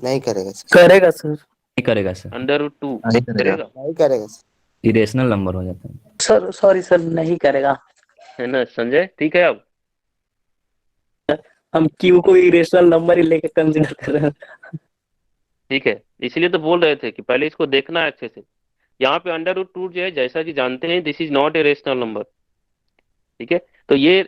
Speaker 5: नहीं करेगा सर।
Speaker 2: करेगा सर।
Speaker 8: नहीं करेगा सर,
Speaker 1: √2
Speaker 9: नहीं करेगा।
Speaker 1: करेगा,
Speaker 5: नहीं करेगा सर।
Speaker 8: इरेशनल नंबर हो जाता है।
Speaker 2: सर सॉरी सर, नहीं करेगा।
Speaker 1: है ना संजय, ठीक है। अब
Speaker 2: हम क्यू को इरेशनल नंबर ही लेके कंसिडर कर रहे हैं।
Speaker 1: ठीक है, इसलिए तो बोल रहे थे कि पहले इसको देखना है अच्छे से। यहाँ पे √2 जो है जैसा कि जानते हैं this is not a rational number, ठीक है, तो ये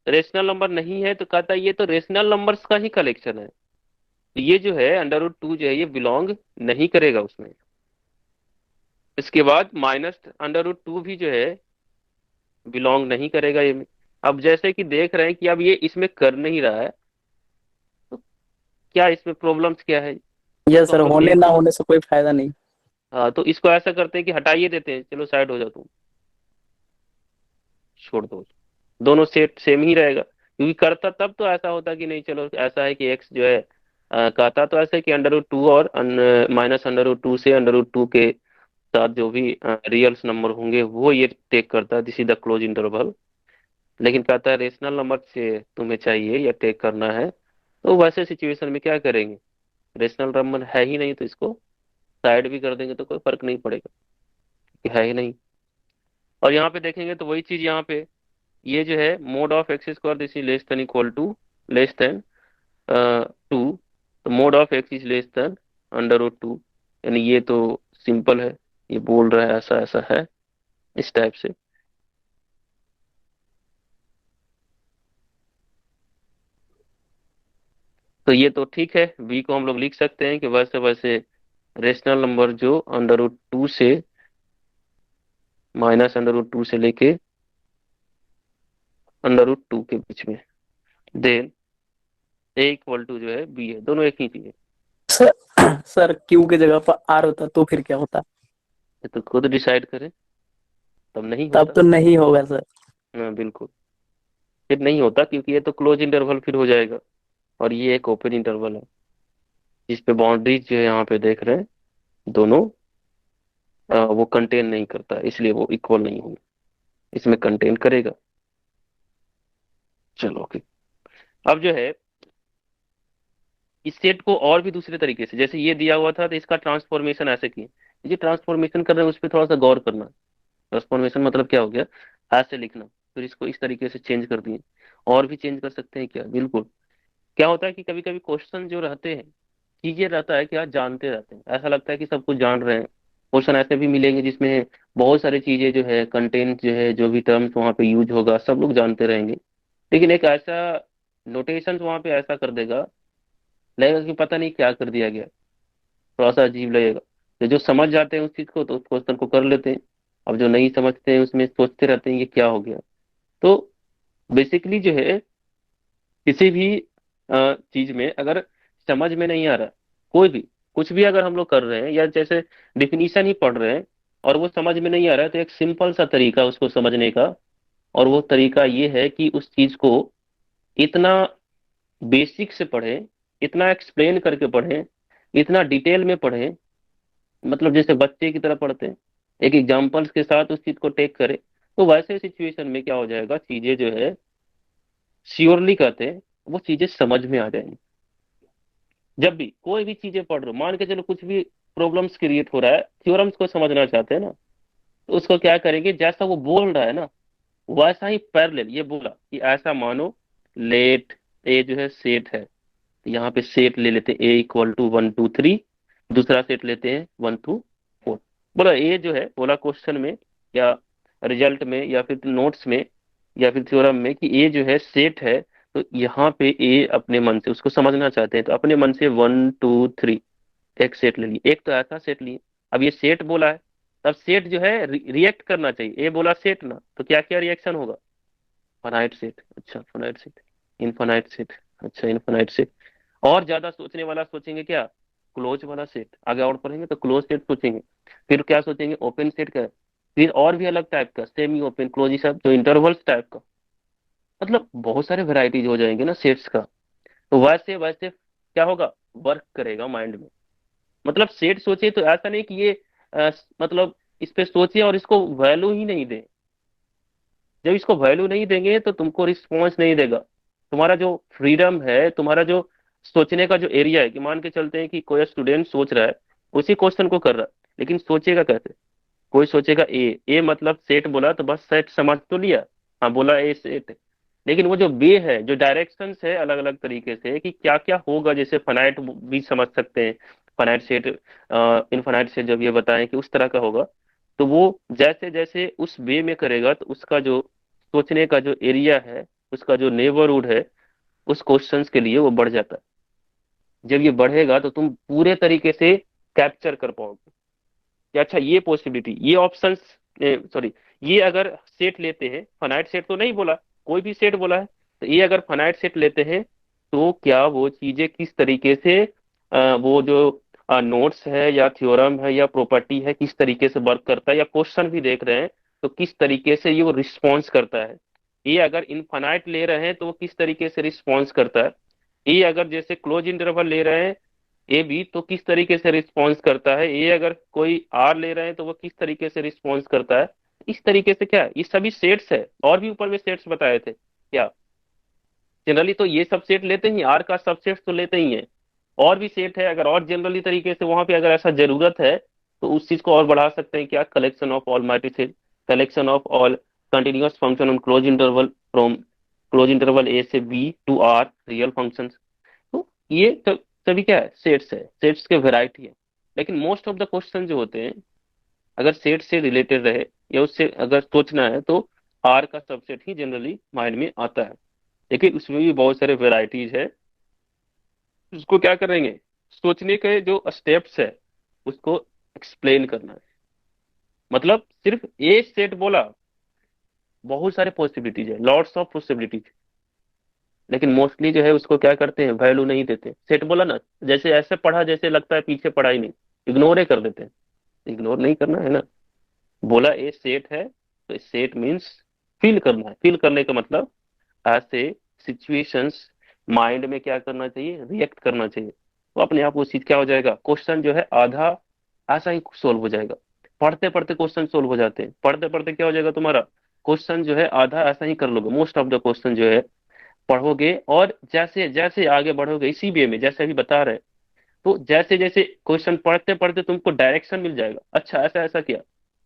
Speaker 1: रेशनल नंबर नहीं है, तो कहता है ये तो रेशनल नंबर्स का ही कलेक्शन है, तो ये जो है √2 जो है ये बिलोंग नहीं करेगा उसमें। इसके बाद -√2 भी जो है बिलोंग नहीं करेगा ये में। अब जैसे कि देख रहे हैं कि अब ये इसमें कर नहीं रहा है, तो क्या इसमें प्रॉब्लम्स क्या है,
Speaker 2: यस
Speaker 1: इसको
Speaker 2: सर,
Speaker 1: हम लोग
Speaker 2: होने
Speaker 1: देख
Speaker 2: ना
Speaker 1: लें।
Speaker 2: होने से कोई फायदा नहीं।
Speaker 1: हाँ, तो इसको ऐसा करते हैं कि हटाइए देते हैं, चलो साइड हो जाओ तुम, छोड़ दो। दोनों सेट सेम ही रहेगा, क्योंकि करता तब तो ऐसा होता कि नहीं चलो ऐसा है कि एक्स जो है कहता तो ऐसा है कि अंडर रूट 2 और -√2 से अंडर रूट 2 के साथ जो भी रियल्स नंबर होंगे वो ये टेक करता है, this is the close interval. लेकिन कहता है रेशनल नंबर से तुम्हें चाहिए या टेक करना है, तो वैसे सिचुएशन में क्या करेंगे, रेशनल नंबर है ही नहीं तो इसको साइड भी कर देंगे तो कोई फर्क नहीं पड़ेगा कि है ही नहीं। और यहाँ पे देखेंगे तो वही चीज यहाँ पे, ये जो है mod of x square this is less than equal to less than 2, तो mod of x is less than under root 2, यानी ये तो सिंपल है, ये बोल रहा है ऐसा ऐसा है इस टाइप से। तो ये तो ठीक है, v को हम लोग लिख सकते हैं कि वैसे वैसे रेशनल नंबर जो अंडर रूट 2 से -√2 से लेके अंडर रूट 2 के बीच में, देन ए इक्वल टू जो है बी है, दोनों एक ही चीज है।
Speaker 2: सर सर क्यू की जगह पर आर होता तो फिर क्या होता?
Speaker 1: ये तो खुद डिसाइड करें, तब नहीं
Speaker 2: तब
Speaker 1: होता।
Speaker 2: तो नहीं होगा सर।
Speaker 1: हाँ बिल्कुल, फिर नहीं होता क्योंकि ये तो क्लोज इंटरवल फिर हो जाएगा, और ये एक ओपन इंटरवल है जिस पे बाउंड्रीज जो है यहाँ पे देख रहे हैं दोनों वो कंटेन नहीं करता, इसलिए वो इक्वल नहीं होंगे, इसमें कंटेन करेगा। चलो ओके। अब जो है इस सेट को और भी दूसरे तरीके से, जैसे ये दिया हुआ था तो इसका ट्रांसफॉर्मेशन ऐसे किए, ये ट्रांसफॉर्मेशन कर रहे हैं उस पर थोड़ा सा गौर करना। ट्रांसफॉर्मेशन मतलब क्या हो गया, ऐसे लिखना, फिर इसको इस तरीके से चेंज कर दिए। और भी चेंज कर सकते हैं क्या, बिल्कुल। क्या होता है कि कभी कभी क्वेश्चन जो रहते हैं, चीजें रहता है कि आप जानते रहते हैं, ऐसा लगता है कि सब कुछ जान रहे हैं। क्वेश्चन ऐसे भी मिलेंगे जिसमें बहुत सारी चीजें जो है कंटेंट जो है जो भी टर्म्स वहाँ पे यूज होगा सब लोग जानते रहेंगे, लेकिन एक ऐसा नोटेशन वहाँ पे ऐसा कर देगा, लगेगा कि पता नहीं क्या कर दिया गया, थोड़ा सा अजीब लगेगा। तो जो समझ जाते हैं उस चीज को तो उस क्वेश्चन को कर लेते हैं, अब जो नहीं समझते हैं उसमें सोचते रहते हैं ये क्या हो गया। तो बेसिकली जो है किसी भी चीज में अगर समझ में नहीं आ रहा, कोई भी कुछ भी अगर हम लोग कर रहे हैं या जैसे डिफिनीशन ही पढ़ रहे हैं और वो समझ में नहीं आ रहा है, तो एक सिंपल सा तरीका उसको समझने का, और वो तरीका ये है कि उस चीज को इतना बेसिक से पढ़ें, इतना एक्सप्लेन करके पढ़ें, इतना डिटेल में पढ़ें, मतलब जैसे बच्चे की तरह पढ़ते हैं, एक एग्जाम्पल्स के साथ उस चीज को टेक करें। तो वैसे सिचुएशन में क्या हो जाएगा, चीजें जो है श्योरली कहते हैं वो चीजें समझ में आ जाएंगी। जब भी कोई भी चीजें पढ़ रहे हो, मान के चलो कुछ भी प्रॉब्लम्स क्रिएट हो रहा है, थ्योरम्स को समझना चाहते हैं ना, तो उसको क्या करेंगे, जैसा वो बोल रहा है ना वैसा ही पैरेलल, ये बोला कि ऐसा मानो लेट ए जो है सेट है, तो यहाँ पे सेट ले लेते हैं ए इक्वल टू 1 2 3, दूसरा सेट लेते हैं 1 2 4। बोला ए जो है, बोला क्वेश्चन में या रिजल्ट में या फिर नोट्स में या फिर थ्योरम में कि ए जो है सेट है, तो यहाँ पे ए अपने मन से उसको समझना चाहते हैं तो अपने मन से 1 2 3 एक सेट ले लिए, एक तो ऐसा सेट लिए। अब ये सेट बोला है, तब सेट जो है रिएक्ट करना चाहिए, ए बोला सेट ना, तो क्या क्या रिएक्शन होगा, फाइनाइट सेट, अच्छा फाइनाइट सेट, इनफाइनाइट सेट, अच्छा इनफाइनाइट सेट। और ज्यादा सोचने वाला सोचेंगे क्या, क्लोज वाला सेट, आगे और पढ़ेंगे तो क्लोज सेट सोचेंगे, फिर क्या सोचेंगे ओपन सेट का, फिर और भी अलग टाइप का सेमी ओपन क्लोज, ये सब जो इंटरवल्स टाइप का, मतलब बहुत सारे वेराइटीज हो जाएंगे ना सेट्स का। तो वैसे वैसे क्या होगा, वर्क करेगा माइंड में। मतलब सेट सोचे तो ऐसा नहीं कि ये मतलब इस पे सोचे और इसको वैल्यू ही नहीं दे, जब इसको वैल्यू नहीं देंगे तो तुमको रिस्पॉन्स नहीं देगा। तुम्हारा जो फ्रीडम है, तुम्हारा जो सोचने का जो एरिया है, कि मान के चलते हैं कि कोई स्टूडेंट सोच रहा है उसी क्वेश्चन को कर रहा है, लेकिन सोचेगा कैसे, कोई सोचेगा ए मतलब सेट बोला तो बस सेट समझ तो लिया, हाँ बोला ए सेट है, लेकिन वो जो बे है जो डायरेक्शंस है अलग अलग तरीके से कि क्या क्या होगा, जैसे फनाइट भी समझ सकते हैं, फनाइट सेट इनफाइनाइट सेट जब ये बताएं कि उस तरह का होगा, तो वो जैसे जैसे उस वे में करेगा तो उसका जो सोचने का जो एरिया है, उसका जो नेबरहुड है उस क्वेश्चंस के लिए वो बढ़ जाता है। जब ये बढ़ेगा तो तुम पूरे तरीके से कैप्चर कर पाओगे कि अच्छा ये पॉसिबिलिटी, ये ऑप्शंस, सॉरी, ये अगर सेट लेते हैं, फनाइट सेट तो नहीं बोला, कोई भी सेट बोला है, तो ये अगर फनाइट सेट लेते हैं तो क्या वो चीजें किस तरीके से वो जो नोट्स है या थ्योरम है या प्रॉपर्टी है किस तरीके से वर्क करता है, या क्वेश्चन भी देख रहे हैं तो किस तरीके से ये वो रिस्पॉन्स करता है, ए अगर इनफाइनाइट ले रहे हैं तो वो किस तरीके से रिस्पॉन्स करता है, ए अगर जैसे क्लोज इंटरवल ले रहे हैं ए बी तो किस तरीके से रिस्पॉन्स करता है, ए अगर कोई आर ले रहे हैं तो वो किस तरीके से रिस्पॉन्स करता है। इस तरीके से क्या है, ये सभी सेट्स है, और भी ऊपर में सेट्स बताए थे क्या। जनरली तो ये सब सेट लेते ही, आर का सब सेट तो लेते ही है, और भी सेट है, अगर और जनरली तरीके से वहां पे अगर ऐसा जरूरत है तो उस चीज को और बढ़ा सकते हैं क्या, collection of all matrices, collection of all continuous function on close interval from close interval A से B to R real functions. तो ये सभी क्या है, सेट्स के वेराइटी है। लेकिन मोस्ट ऑफ द क्वेश्चन जो होते हैं अगर सेट से रिलेटेड रहे या उससे अगर सोचना है तो आर का सबसेट ही जनरली माइंड में आता है। लेकिन उसमें भी बहुत सारे वेराइटीज है, उसको क्या करेंगे, सोचने के जो स्टेप्स है उसको एक्सप्लेन करना है। मतलब सिर्फ ए सेट बोला, बहुत सारे पॉसिबिलिटीज है, लॉट्स ऑफ पॉसिबिलिटीज, लेकिन मोस्टली जो है उसको क्या करते हैं, वैल्यू नहीं देते। सेट बोला ना, जैसे ऐसे पढ़ा जैसे लगता है पीछे पढ़ा ही नहीं, इग्नोर ही कर देते हैं। इग्नोर नहीं करना है ना, बोला ए सेट है तो सेट मीन्स फील करना है, फील करने का मतलब ऐसे सिचुएशंस माइंड में क्या करना चाहिए, रिएक्ट करना चाहिए। तो अपने आप वो चीज क्या हो जाएगा, क्वेश्चन जो है आधा ऐसा ही सोल्व हो जाएगा। पढ़ते पढ़ते क्वेश्चन सोल्व हो जाते हैं, पढ़ते पढ़ते क्या हो जाएगा तुम्हारा, क्वेश्चन जो है आधा ऐसा ही कर लोगे। मोस्ट ऑफ द क्वेश्चन जो है पढ़ोगे और जैसे जैसे आगे बढ़ोगे इसी वे में जैसे अभी बता रहे हैं, तो जैसे जैसे क्वेश्चन पढ़ते पढ़ते तुमको डायरेक्शन मिल जाएगा, अच्छा ऐसा ऐसा किया,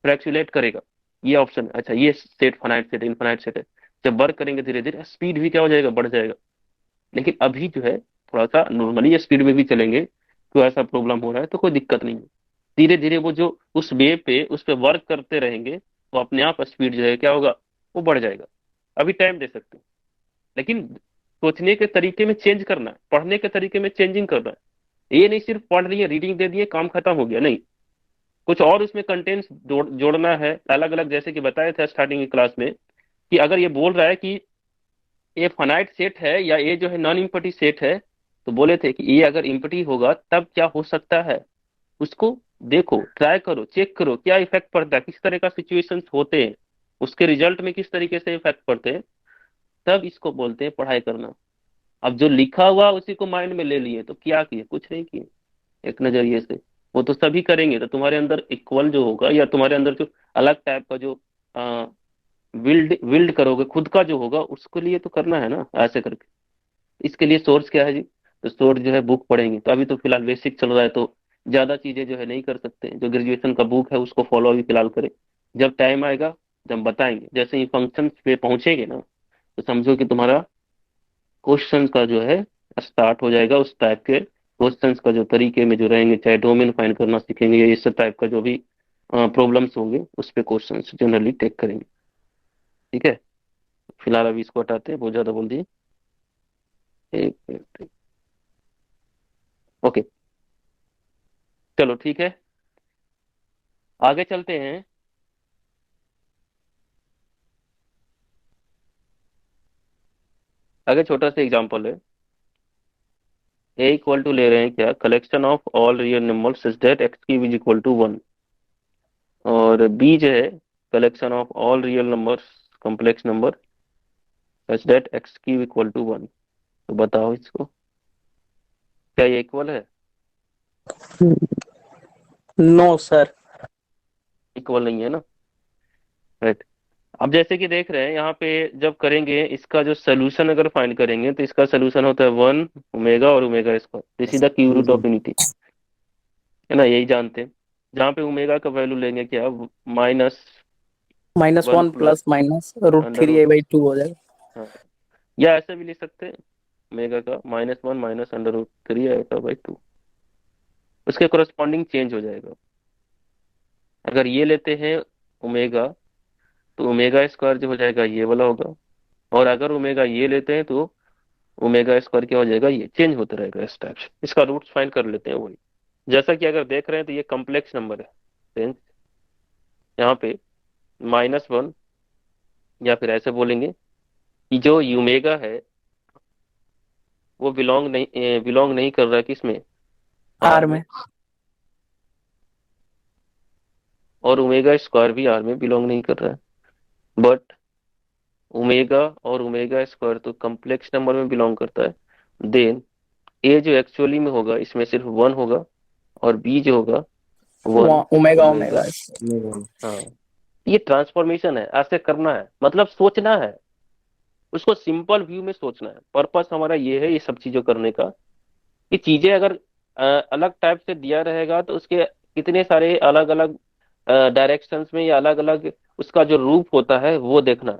Speaker 1: फ्लैक्चुलेट करेगा, ये ऑप्शन है, अच्छा ये set finite set infinite set है। जब वर्क करेंगे धीरे धीरे स्पीड भी क्या हो जाएगा, बढ़ जाएगा। लेकिन अभी जो है थोड़ा सा नॉर्मली स्पीड में भी चलेंगे तो ऐसा प्रॉब्लम हो रहा है तो कोई दिक्कत नहीं है। धीरे धीरे वो जो उस वे पे उस पे वर्क करते रहेंगे तो अपने आप स्पीड जो है क्या होगा, वो बढ़ जाएगा। अभी टाइम दे सकते हैं, लेकिन सोचने के तरीके में चेंज करना है, पढ़ने के तरीके में चेंजिंग करना है। ये नहीं सिर्फ पढ़ लिए रीडिंग दे दिए काम खत्म हो गया, नहीं, कुछ और उसमें कंटेंट्स जोड़ना है अलग अलग। जैसे कि बताए थे स्टार्टिंग की क्लास में कि अगर ये बोल रहा है कि ये फाइनाइट सेट है या ये जो है नॉन इम्पटी सेट है, तो बोले थे कि ये अगर इम्पटी होगा तब क्या हो सकता है, उसको देखो, ट्राई करो, चेक करो क्या इफेक्ट पड़ता है, किस तरह का सिचुएशंस होते हैं, उसके रिजल्ट में किस तरीके से इफेक्ट पड़ते हैं, तब इसको बोलते हैं पढ़ाई करना। अब जो लिखा हुआ उसी को माइंड में ले लिए तो क्या किए, कुछ नहीं किए एक नजरिए से। वो तो सभी करेंगे तो तुम्हारे अंदर इक्वल जो होगा या तुम्हारे अंदर जो अलग टाइप का जो विल्ड विल्ड करोगे खुद का जो होगा, उसके लिए तो करना है ना ऐसे करके। इसके लिए सोर्स क्या है जी, तो सोर्स जो है बुक पढ़ेंगे। तो अभी तो फिलहाल बेसिक चल रहा है तो ज्यादा चीजें जो है नहीं कर सकते, जो ग्रेजुएशन का बुक है उसको फॉलो अभी फिलहाल करें। जब टाइम आएगा जब बताएंगे, जैसे ही फंक्शन पे पहुंचेंगे ना तो समझो कि तुम्हारा क्वेश्चन का जो है स्टार्ट हो जाएगा। उस टाइप के क्वेश्चंस का जो तरीके में जो रहेंगे, चाहे डोमेन फाइंड करना सीखेंगे या इस टाइप का जो भी प्रॉब्लम्स होंगे उस पे क्वेश्चंस जनरली टेक करेंगे। ठीक है, फिलहाल अभी इसको हटाते हैं, बहुत ज्यादा बोल दिए। एक मिनट, ओके, चलो ठीक है, आगे चलते हैं। आगे छोटा सा एग्जांपल है, ए इक्वल टू ले रहे हैं क्या, collection of all real number such that x cube is equal to 1, और बी जो है collection of all real number complex number such that x cube equal to 1। तो बताओ इसको, क्या ये इक्वल है,
Speaker 2: नो सर।
Speaker 1: इक्वल नहीं है ना, राइट। अब जैसे कि देख रहे हैं यहाँ पे जब करेंगे इसका जो सोल्यूशन अगर फाइंड करेंगे तो इसका सोल्यूशन होता है 1 ओमेगा और omega square, this is the cube root of unity, है ना, यही जानते हैं। जहाँ पे ओमेगा का वैल्यू लेंगे क्या, minus one
Speaker 2: -1
Speaker 1: plus
Speaker 2: plus minus root
Speaker 1: under
Speaker 2: three
Speaker 1: root,
Speaker 2: i by two हो जाएगा।
Speaker 1: हाँ, या ऐसे भी लिख सकते हैं, ओमेगा का -1 माइनस अंडर रूट 3 आएगा बाई 2, उसके कोरस्पॉन्डिंग चेंज हो जाएगा। अगर ये लेते हैं ओमेगा तो ओमेगा स्क्वायर जो हो जाएगा ये वाला होगा, और अगर ओमेगा ये लेते हैं तो ओमेगा स्क्वायर क्या हो जाएगा, ये चेंज होता रहेगा इस टाइप से। इसका रूट्स फाइंड कर लेते हैं वही। जैसा कि अगर देख रहे हैं तो ये कॉम्प्लेक्स नंबर है, सेंस यहाँ पे -1, या फिर ऐसे बोलेंगे कि जो यूमेगा है वो बिलोंग नहीं कर रहा है किसमें, आर
Speaker 2: आर
Speaker 1: में,
Speaker 2: में।
Speaker 1: और ओमेगा स्क्वायर भी आर में बिलोंग नहीं कर रहा है। बट ओमेगा और ओमेगा स्क्वायर तो कम्प्लेक्स नंबर में बिलोंग करता है। देन ए जो एक्चुअली में होगा इसमें सिर्फ वन होगा, और बी जो होगा one
Speaker 2: omega
Speaker 1: omega
Speaker 2: omega.
Speaker 1: Omega. हाँ, ये ट्रांसफॉर्मेशन है, ऐसे करना है, मतलब सोचना है, उसको सिंपल व्यू में सोचना है। पर्पस हमारा ये है ये सब चीजों करने का, कि चीजें अगर अलग टाइप से दिया रहेगा तो उसके कितने सारे अलग अलग डायरेक्शंस में या अलग अलग उसका जो रूप होता है वो देखना है।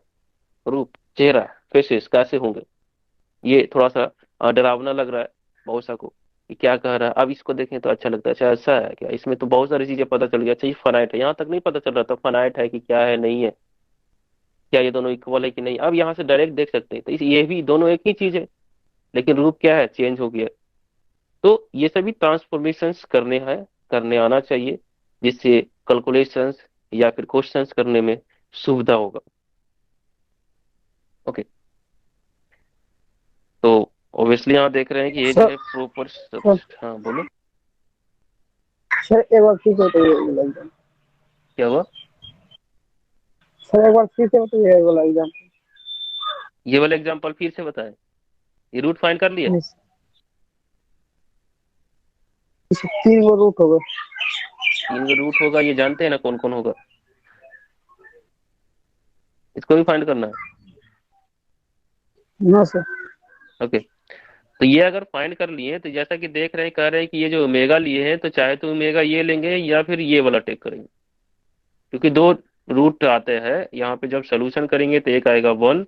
Speaker 1: रूप, चेहरा, फेसेस कैसे होंगे। ये थोड़ा सा डरावना लग रहा है बहुत सा को, कि क्या कह रहा है। अब इसको देखें तो अच्छा लगता है, अच्छा ऐसा है क्या, इसमें तो बहुत सारी चीजें पता चल गया। अच्छा ये फनाइट है, यहाँ तक नहीं पता चल रहा था फनाइट है कि क्या है, नहीं है, क्या ये दोनों इक्वल है कि नहीं। अब यहाँ से डायरेक्ट देख सकते हैं, तो ये भी दोनों एक ही चीज है, लेकिन रूप क्या है, चेंज हो गया। तो ये सभी ट्रांसफॉर्मेशंस करने हैं, करने आना चाहिए, जिससे कैलकुलेशंस या फिर क्वेश्चंस करने में सुविधा होगा। ओके, तो ऑब्वियसली यहाँ देख रहे हैं कि ये जो
Speaker 4: सर
Speaker 1: है प्रॉपर।
Speaker 4: सर
Speaker 1: हाँ बोलो,
Speaker 4: सर एक बार फिर से बताइए ये वाला एग्जाम।
Speaker 1: क्या हुआ।
Speaker 4: सर एक बार फिर से बताइए ये वाला एग्जाम।
Speaker 1: ये वाला एग्जांपल फिर से बताएं। ये रूट फाइंड कर लिया।
Speaker 4: इस 3 गो रूट हो गए।
Speaker 1: 3 रूट होगा, ये जानते हैं ना कौन कौन होगा। इसको भी फाइंड करना है।
Speaker 4: ना सर।
Speaker 1: ओके, तो ये अगर फाइंड कर लिए तो जैसा कि देख रहे हैं, कह रहे हैं कि ये जो ओमेगा लिए हैं तो चाहे तो ओमेगा ये लेंगे या फिर ये वाला टेक करेंगे, क्योंकि दो रूट आते हैं यहाँ पे। जब सोल्यूशन करेंगे तो एक आएगा वन,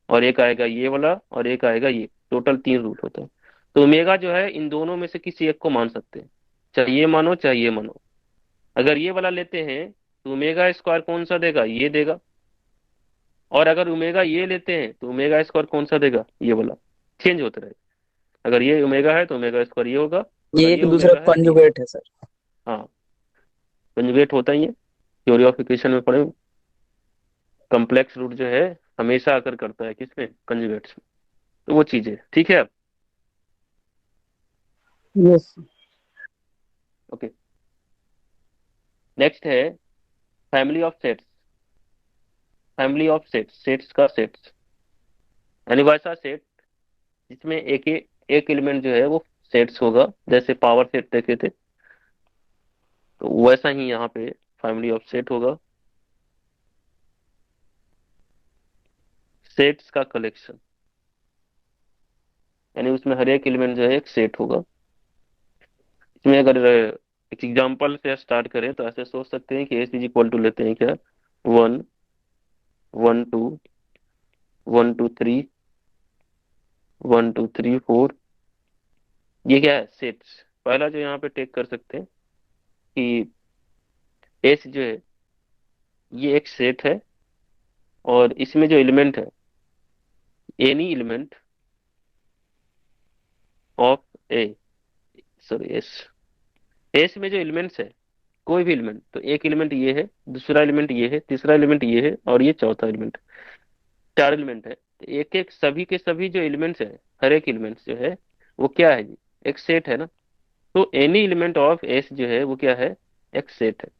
Speaker 1: और एक आएगा ये वाला, और एक आएगा ये, टोटल 3 रूट होता है। तो ओमेगा जो है इन दोनों में से किसी एक को मान सकते हैं, चाहे ये मानो चाहे ये मानो। अगर ये वाला लेते हैं तो ओमेगा स्क्वायर कौन सा देगा, ये देगा। और अगर ओमेगा ये लेते हैं तो ओमेगा स्क्वायर कौन सा देगा, ये वाला। चेंज होते रहेगा। अगर ये ओमेगा है तो ओमेगा स्क्वायर ये होगा,
Speaker 2: ये
Speaker 1: अगर ये
Speaker 2: एक दूसरा
Speaker 1: ओमेगा है तो ये।
Speaker 2: कंजुगेट है सर।
Speaker 1: हाँ, कंजुगेट होता ही है, थ्योरी ऑफ इक्वेशन में पढ़े। कम्प्लेक्स रूट जो है हमेशा आकर करता है किसमें, कंजुगेट्स में। तो वो चीज है, ठीक है अब।
Speaker 4: यस।
Speaker 1: ओके, नेक्स्ट है family of sets. Family of sets, sets का सेट्स, यानी वैसा सेट जिसमें एक एलिमेंट जो है वो सेट्स होगा, जैसे पावर सेट देखे थे, तो वैसा ही यहाँ पे फैमिली ऑफ सेट होगा। सेट्स का कलेक्शन, यानी उसमें हर एक एलिमेंट जो है एक सेट होगा। इसमें अगर एक एग्जांपल से स्टार्ट करें तो ऐसे सोच सकते हैं कि एस इज इक्वल टू लेते हैं क्या, one, one two, one two three, one two three four. ये क्या है, सेट्स। पहला जो यहाँ पे टेक कर सकते हैं कि एस जो है ये एक सेट है, और इसमें जो एलिमेंट है, any element of A, sorry S, S में जो एलिमेंट्स है, कोई भी एलिमेंट, तो एक एलिमेंट ये है, दूसरा एलिमेंट ये है, तीसरा एलिमेंट ये है, और ये चौथा एलिमेंट। 4 एलिमेंट है, तो एक एक सभी के सभी जो एलिमेंट्स है, हर एक एलिमेंट्स जो है वो क्या है जी, एक सेट है ना। तो एनी एलिमेंट ऑफ एस जो है वो क्या है, एक सेट है।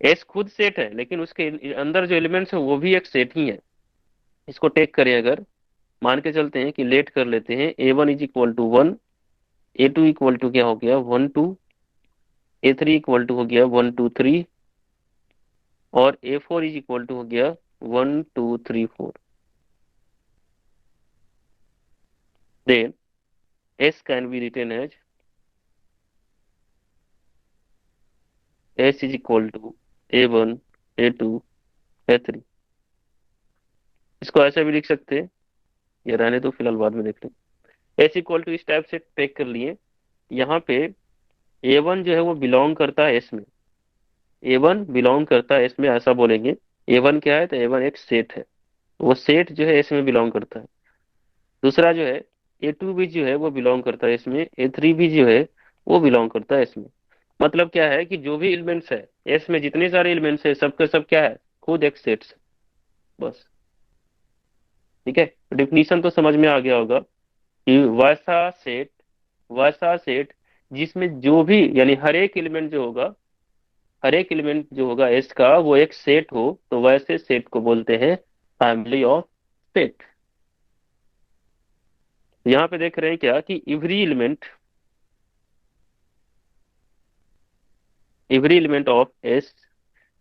Speaker 1: एस खुद सेट है, लेकिन उसके अंदर जो एलिमेंट्स है वो भी एक सेट ही है। इसको टेक करें अगर, मान के चलते हैं कि लेट कर लेते हैं, A one is equal to one, A two equal to क्या हो गया, one two, A three equal to हो गया वन टू थ्री, और A four is equal to हो गया one two three four. Then S can be written as S is equal to A one, A two, A three. इसको ऐसे भी लिख सकते हैं, ये रहने तो फिलहाल बाद में देख लें। एस इक्वल टू इस टाइप से टेक कर लिए। यहाँ पे ए वन जो है वो बिलोंग करता है एस में, ए वन बिलोंग करता है एस में, ऐसा बोलेंगे। ए वन क्या है, तो ए वन एक सेट है, वो सेट जो है एस में बिलोंग करता है। दूसरा जो है ए टू भी जो है वो बिलोंग करता है इसमें, ए थ्री भी जो है वो बिलोंग करता है इसमें। मतलब क्या है कि जो भी एलिमेंट्स है एस में, जितने सारे एलिमेंट्स है, सबके सब क्या है, खुद एक सेट्स है, बस। ठीक है, डिफिनीशन तो समझ में आ गया होगा कि वैसा सेट जिसमें जो भी, यानी हर एक एलिमेंट जो होगा, हर एक एलिमेंट जो होगा एस का वो एक सेट हो, तो वैसे सेट को बोलते हैं फैमिली ऑफ सेट। यहाँ पे देख रहे हैं क्या कि every element of S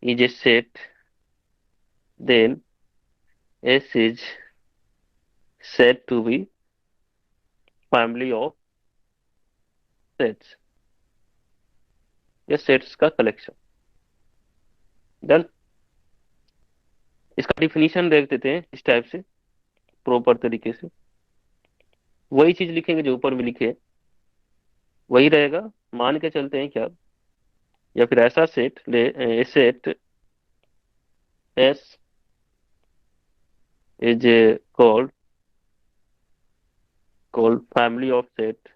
Speaker 1: is a set, then S is said to be family of sets, या सेट्स का कलेक्शन। डन। इसका डिफिनीशन देख देते हैं इस टाइप से, प्रॉपर तरीके से। वही चीज लिखेंगे जो ऊपर में लिखे है, वही रहेगा। मान के चलते हैं क्या, या फिर ऐसा सेट ले, set S is called family of set,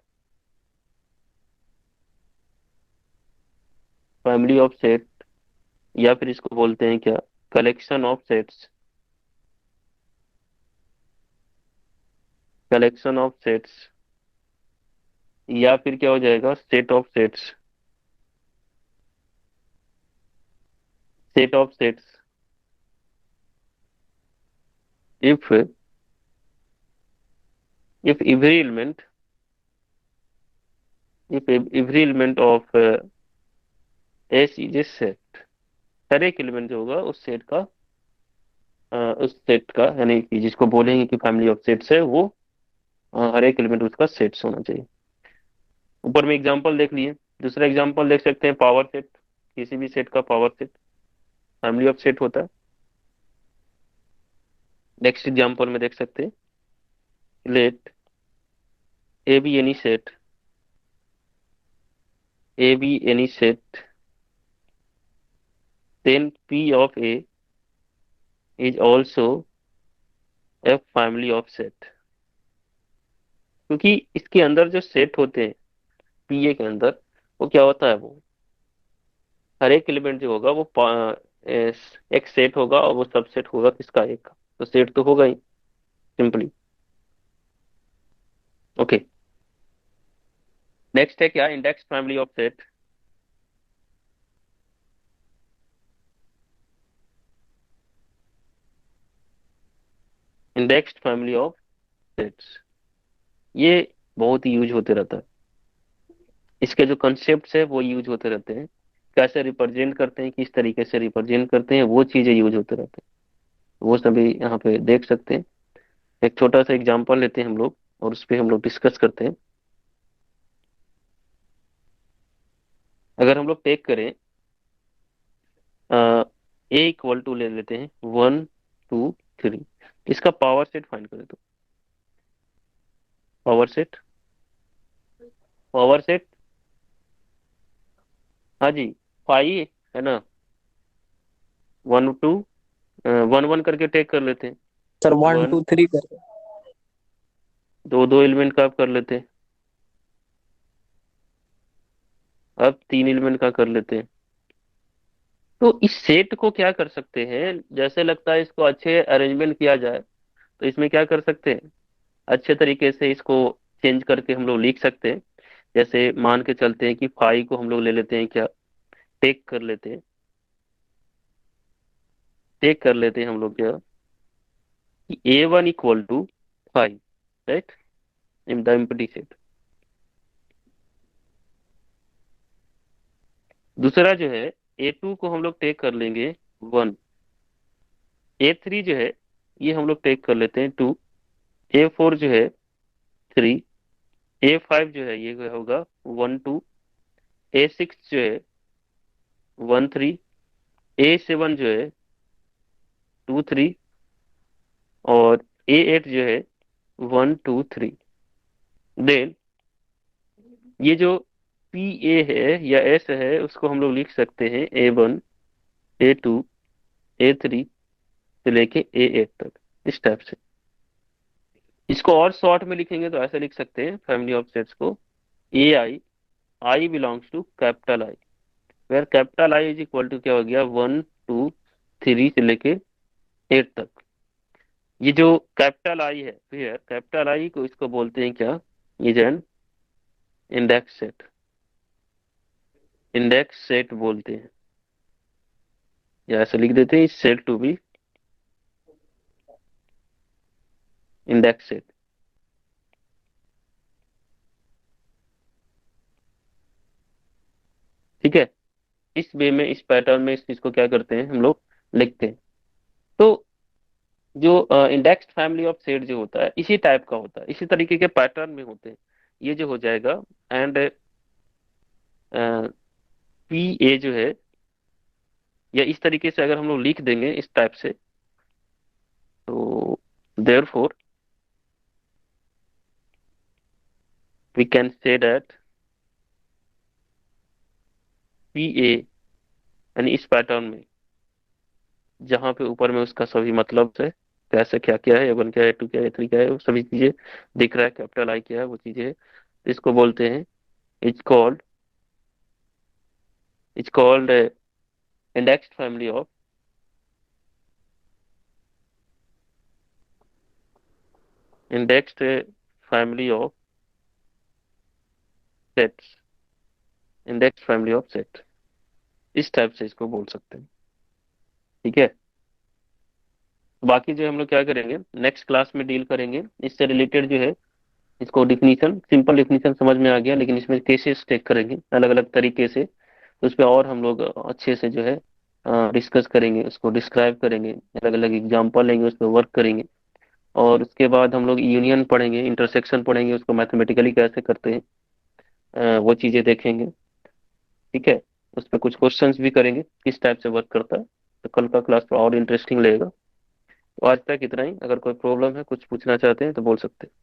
Speaker 1: family of set, या फिर इसको बोलते हैं क्या, collection of sets, collection of sets, या फिर क्या हो जाएगा, set of sets, set of sets. if if every element every element of S is a set, हर एक एलिमेंट जो होगा उस सेट का, उस सेट का, यानी कि जिसको बोलेंगे कि फैमिली ऑफ सेट्स है, वो हर एक एलिमेंट उसका सेट्स होना चाहिए। ऊपर में एग्जांपल देख लिए, दूसरा एग्जांपल देख सकते हैं, पावर सेट। किसी भी सेट का power set family of set होता है। नेक्स्ट एग्जांपल में देख सकते हैं, let A B any set, A B any set, then P of A is also a family of set। क्योंकि इसके अंदर जो सेट होते हैं पी ए के अंदर, वो क्या होता है, वो हर एक एलिमेंट जो होगा वो एक सेट होगा, और वो सबसेट होगा किसका, एक का। तो सेट तो होगा ही सिंपली। ओके, नेक्स्ट है क्या, index family of set. Indexed family of sets, ये बहुत ही यूज होते रहता है। इसके जो कंसेप्ट है वो यूज होते रहते हैं, कैसे रिप्रेजेंट करते हैं, किस तरीके से रिप्रेजेंट करते हैं, वो चीजें यूज होते रहते हैं। वो सभी यहाँ पे देख सकते हैं। एक छोटा सा एग्जांपल लेते हैं हम लोग, और उस पर हम लोग डिस्कस करते हैं। अगर हम लोग टेक करें, ए इक्वल टू ले लेते हैं 1 2 3, इसका पावर सेट फाइंड करें तो पावर सेट, पावर सेट, हाँ जी, 5 है ना, 1 2, 1 1 करके टेक कर लेते हैं।
Speaker 2: सर 1
Speaker 1: वन
Speaker 2: 2 3 कर।
Speaker 1: दो दो एलिमेंट का आप कर लेते हैं, अब 3 एलिमेंट का कर लेते हैं। तो इस सेट को क्या कर सकते हैं, जैसे लगता है इसको अच्छे अरेंजमेंट किया जाए तो इसमें क्या कर सकते हैं, अच्छे तरीके से इसको चेंज करके हम लोग लिख सकते हैं। जैसे मान के चलते हैं कि 5 को हम लोग ले लेते हैं क्या, टेक कर लेते हैं, टेक कर लेते हैं हम लोग क्या, कि A1 equal to 5, right, in the empty set. दूसरा जो है, A2 को हम लोग टेक कर लेंगे 1, A3 जो है ये हम लोग टेक कर लेते हैं 2, A4 जो है 3, A5 जो है ये होगा 1 2, A6 जो है 1 3, A7 जो है 2 3, और A8 जो है 1 2 3। देन ये जो पी ए है या एस है, उसको हम लोग लिख सकते हैं A1 A2 A3 से लेके A8 तक, इस टाइप से। इसको और शॉर्ट में लिखेंगे तो ऐसे लिख सकते हैं फैमिली ऑफ सेट्स को, I belongs to capital I, where capital I is equal to क्या हो गया, 1 2 3 से लेके 8 तक। ये जो कैपिटल आई है, फिर कैपिटल आई को इसको बोलते हैं क्या, is an index set, index set बोलते हैं, या ऐसे लिख देते हैं, इस set to be index set. ठीक है, इस वे में, इस पैटर्न में इस चीज को क्या करते हैं हम लोग, लिखते हैं। तो जो इंडेक्स्ड फैमिली ऑफ सेट जो होता है इसी टाइप का होता है, इसी तरीके के पैटर्न में होते हैं। ये जो हो जाएगा, एंड पी ए जो है, या इस तरीके से अगर हम लोग लिख देंगे इस टाइप से, तो therefore we can say that P A, यानी इस पैटर्न में जहां पे ऊपर में उसका सभी मतलब है, कैसे क्या क्या है, A1 क्या है, A2 क्या है, A3 क्या है, वो सभी चीजें दिख रहा है, कैपिटल आई क्या है, वो चीजें है। तो इसको बोलते हैं, is called is called indexed family of indexed family of sets, indexed family of set, इस टाइप से इसको बोल सकते हैं। ठीक है, बाकी जो हम लोग क्या करेंगे, नेक्स्ट क्लास में डील करेंगे इससे रिलेटेड जो है, इसको डिफिनीशन, सिंपल डिफिनीशन समझ में आ गया, लेकिन इसमें केसेस टेक करेंगे अलग अलग तरीके से, तो उस पर और हम लोग अच्छे से जो है डिस्कस करेंगे, उसको डिस्क्राइब करेंगे, अलग अलग एग्जांपल लेंगे, उस पर वर्क करेंगे। और उसके बाद हम लोग यूनियन पढ़ेंगे, इंटरसेक्शन पढ़ेंगे, उसको मैथमेटिकली कैसे करते हैं, वो चीजें देखेंगे। ठीक है, उस पर कुछ क्वेश्चंस भी करेंगे किस टाइप से वर्क करता है। तो कल का क्लास और इंटरेस्टिंग लगेगा। तो आज तक इतना ही, अगर कोई प्रॉब्लम है, कुछ पूछना चाहते हैं तो बोल सकते हैं।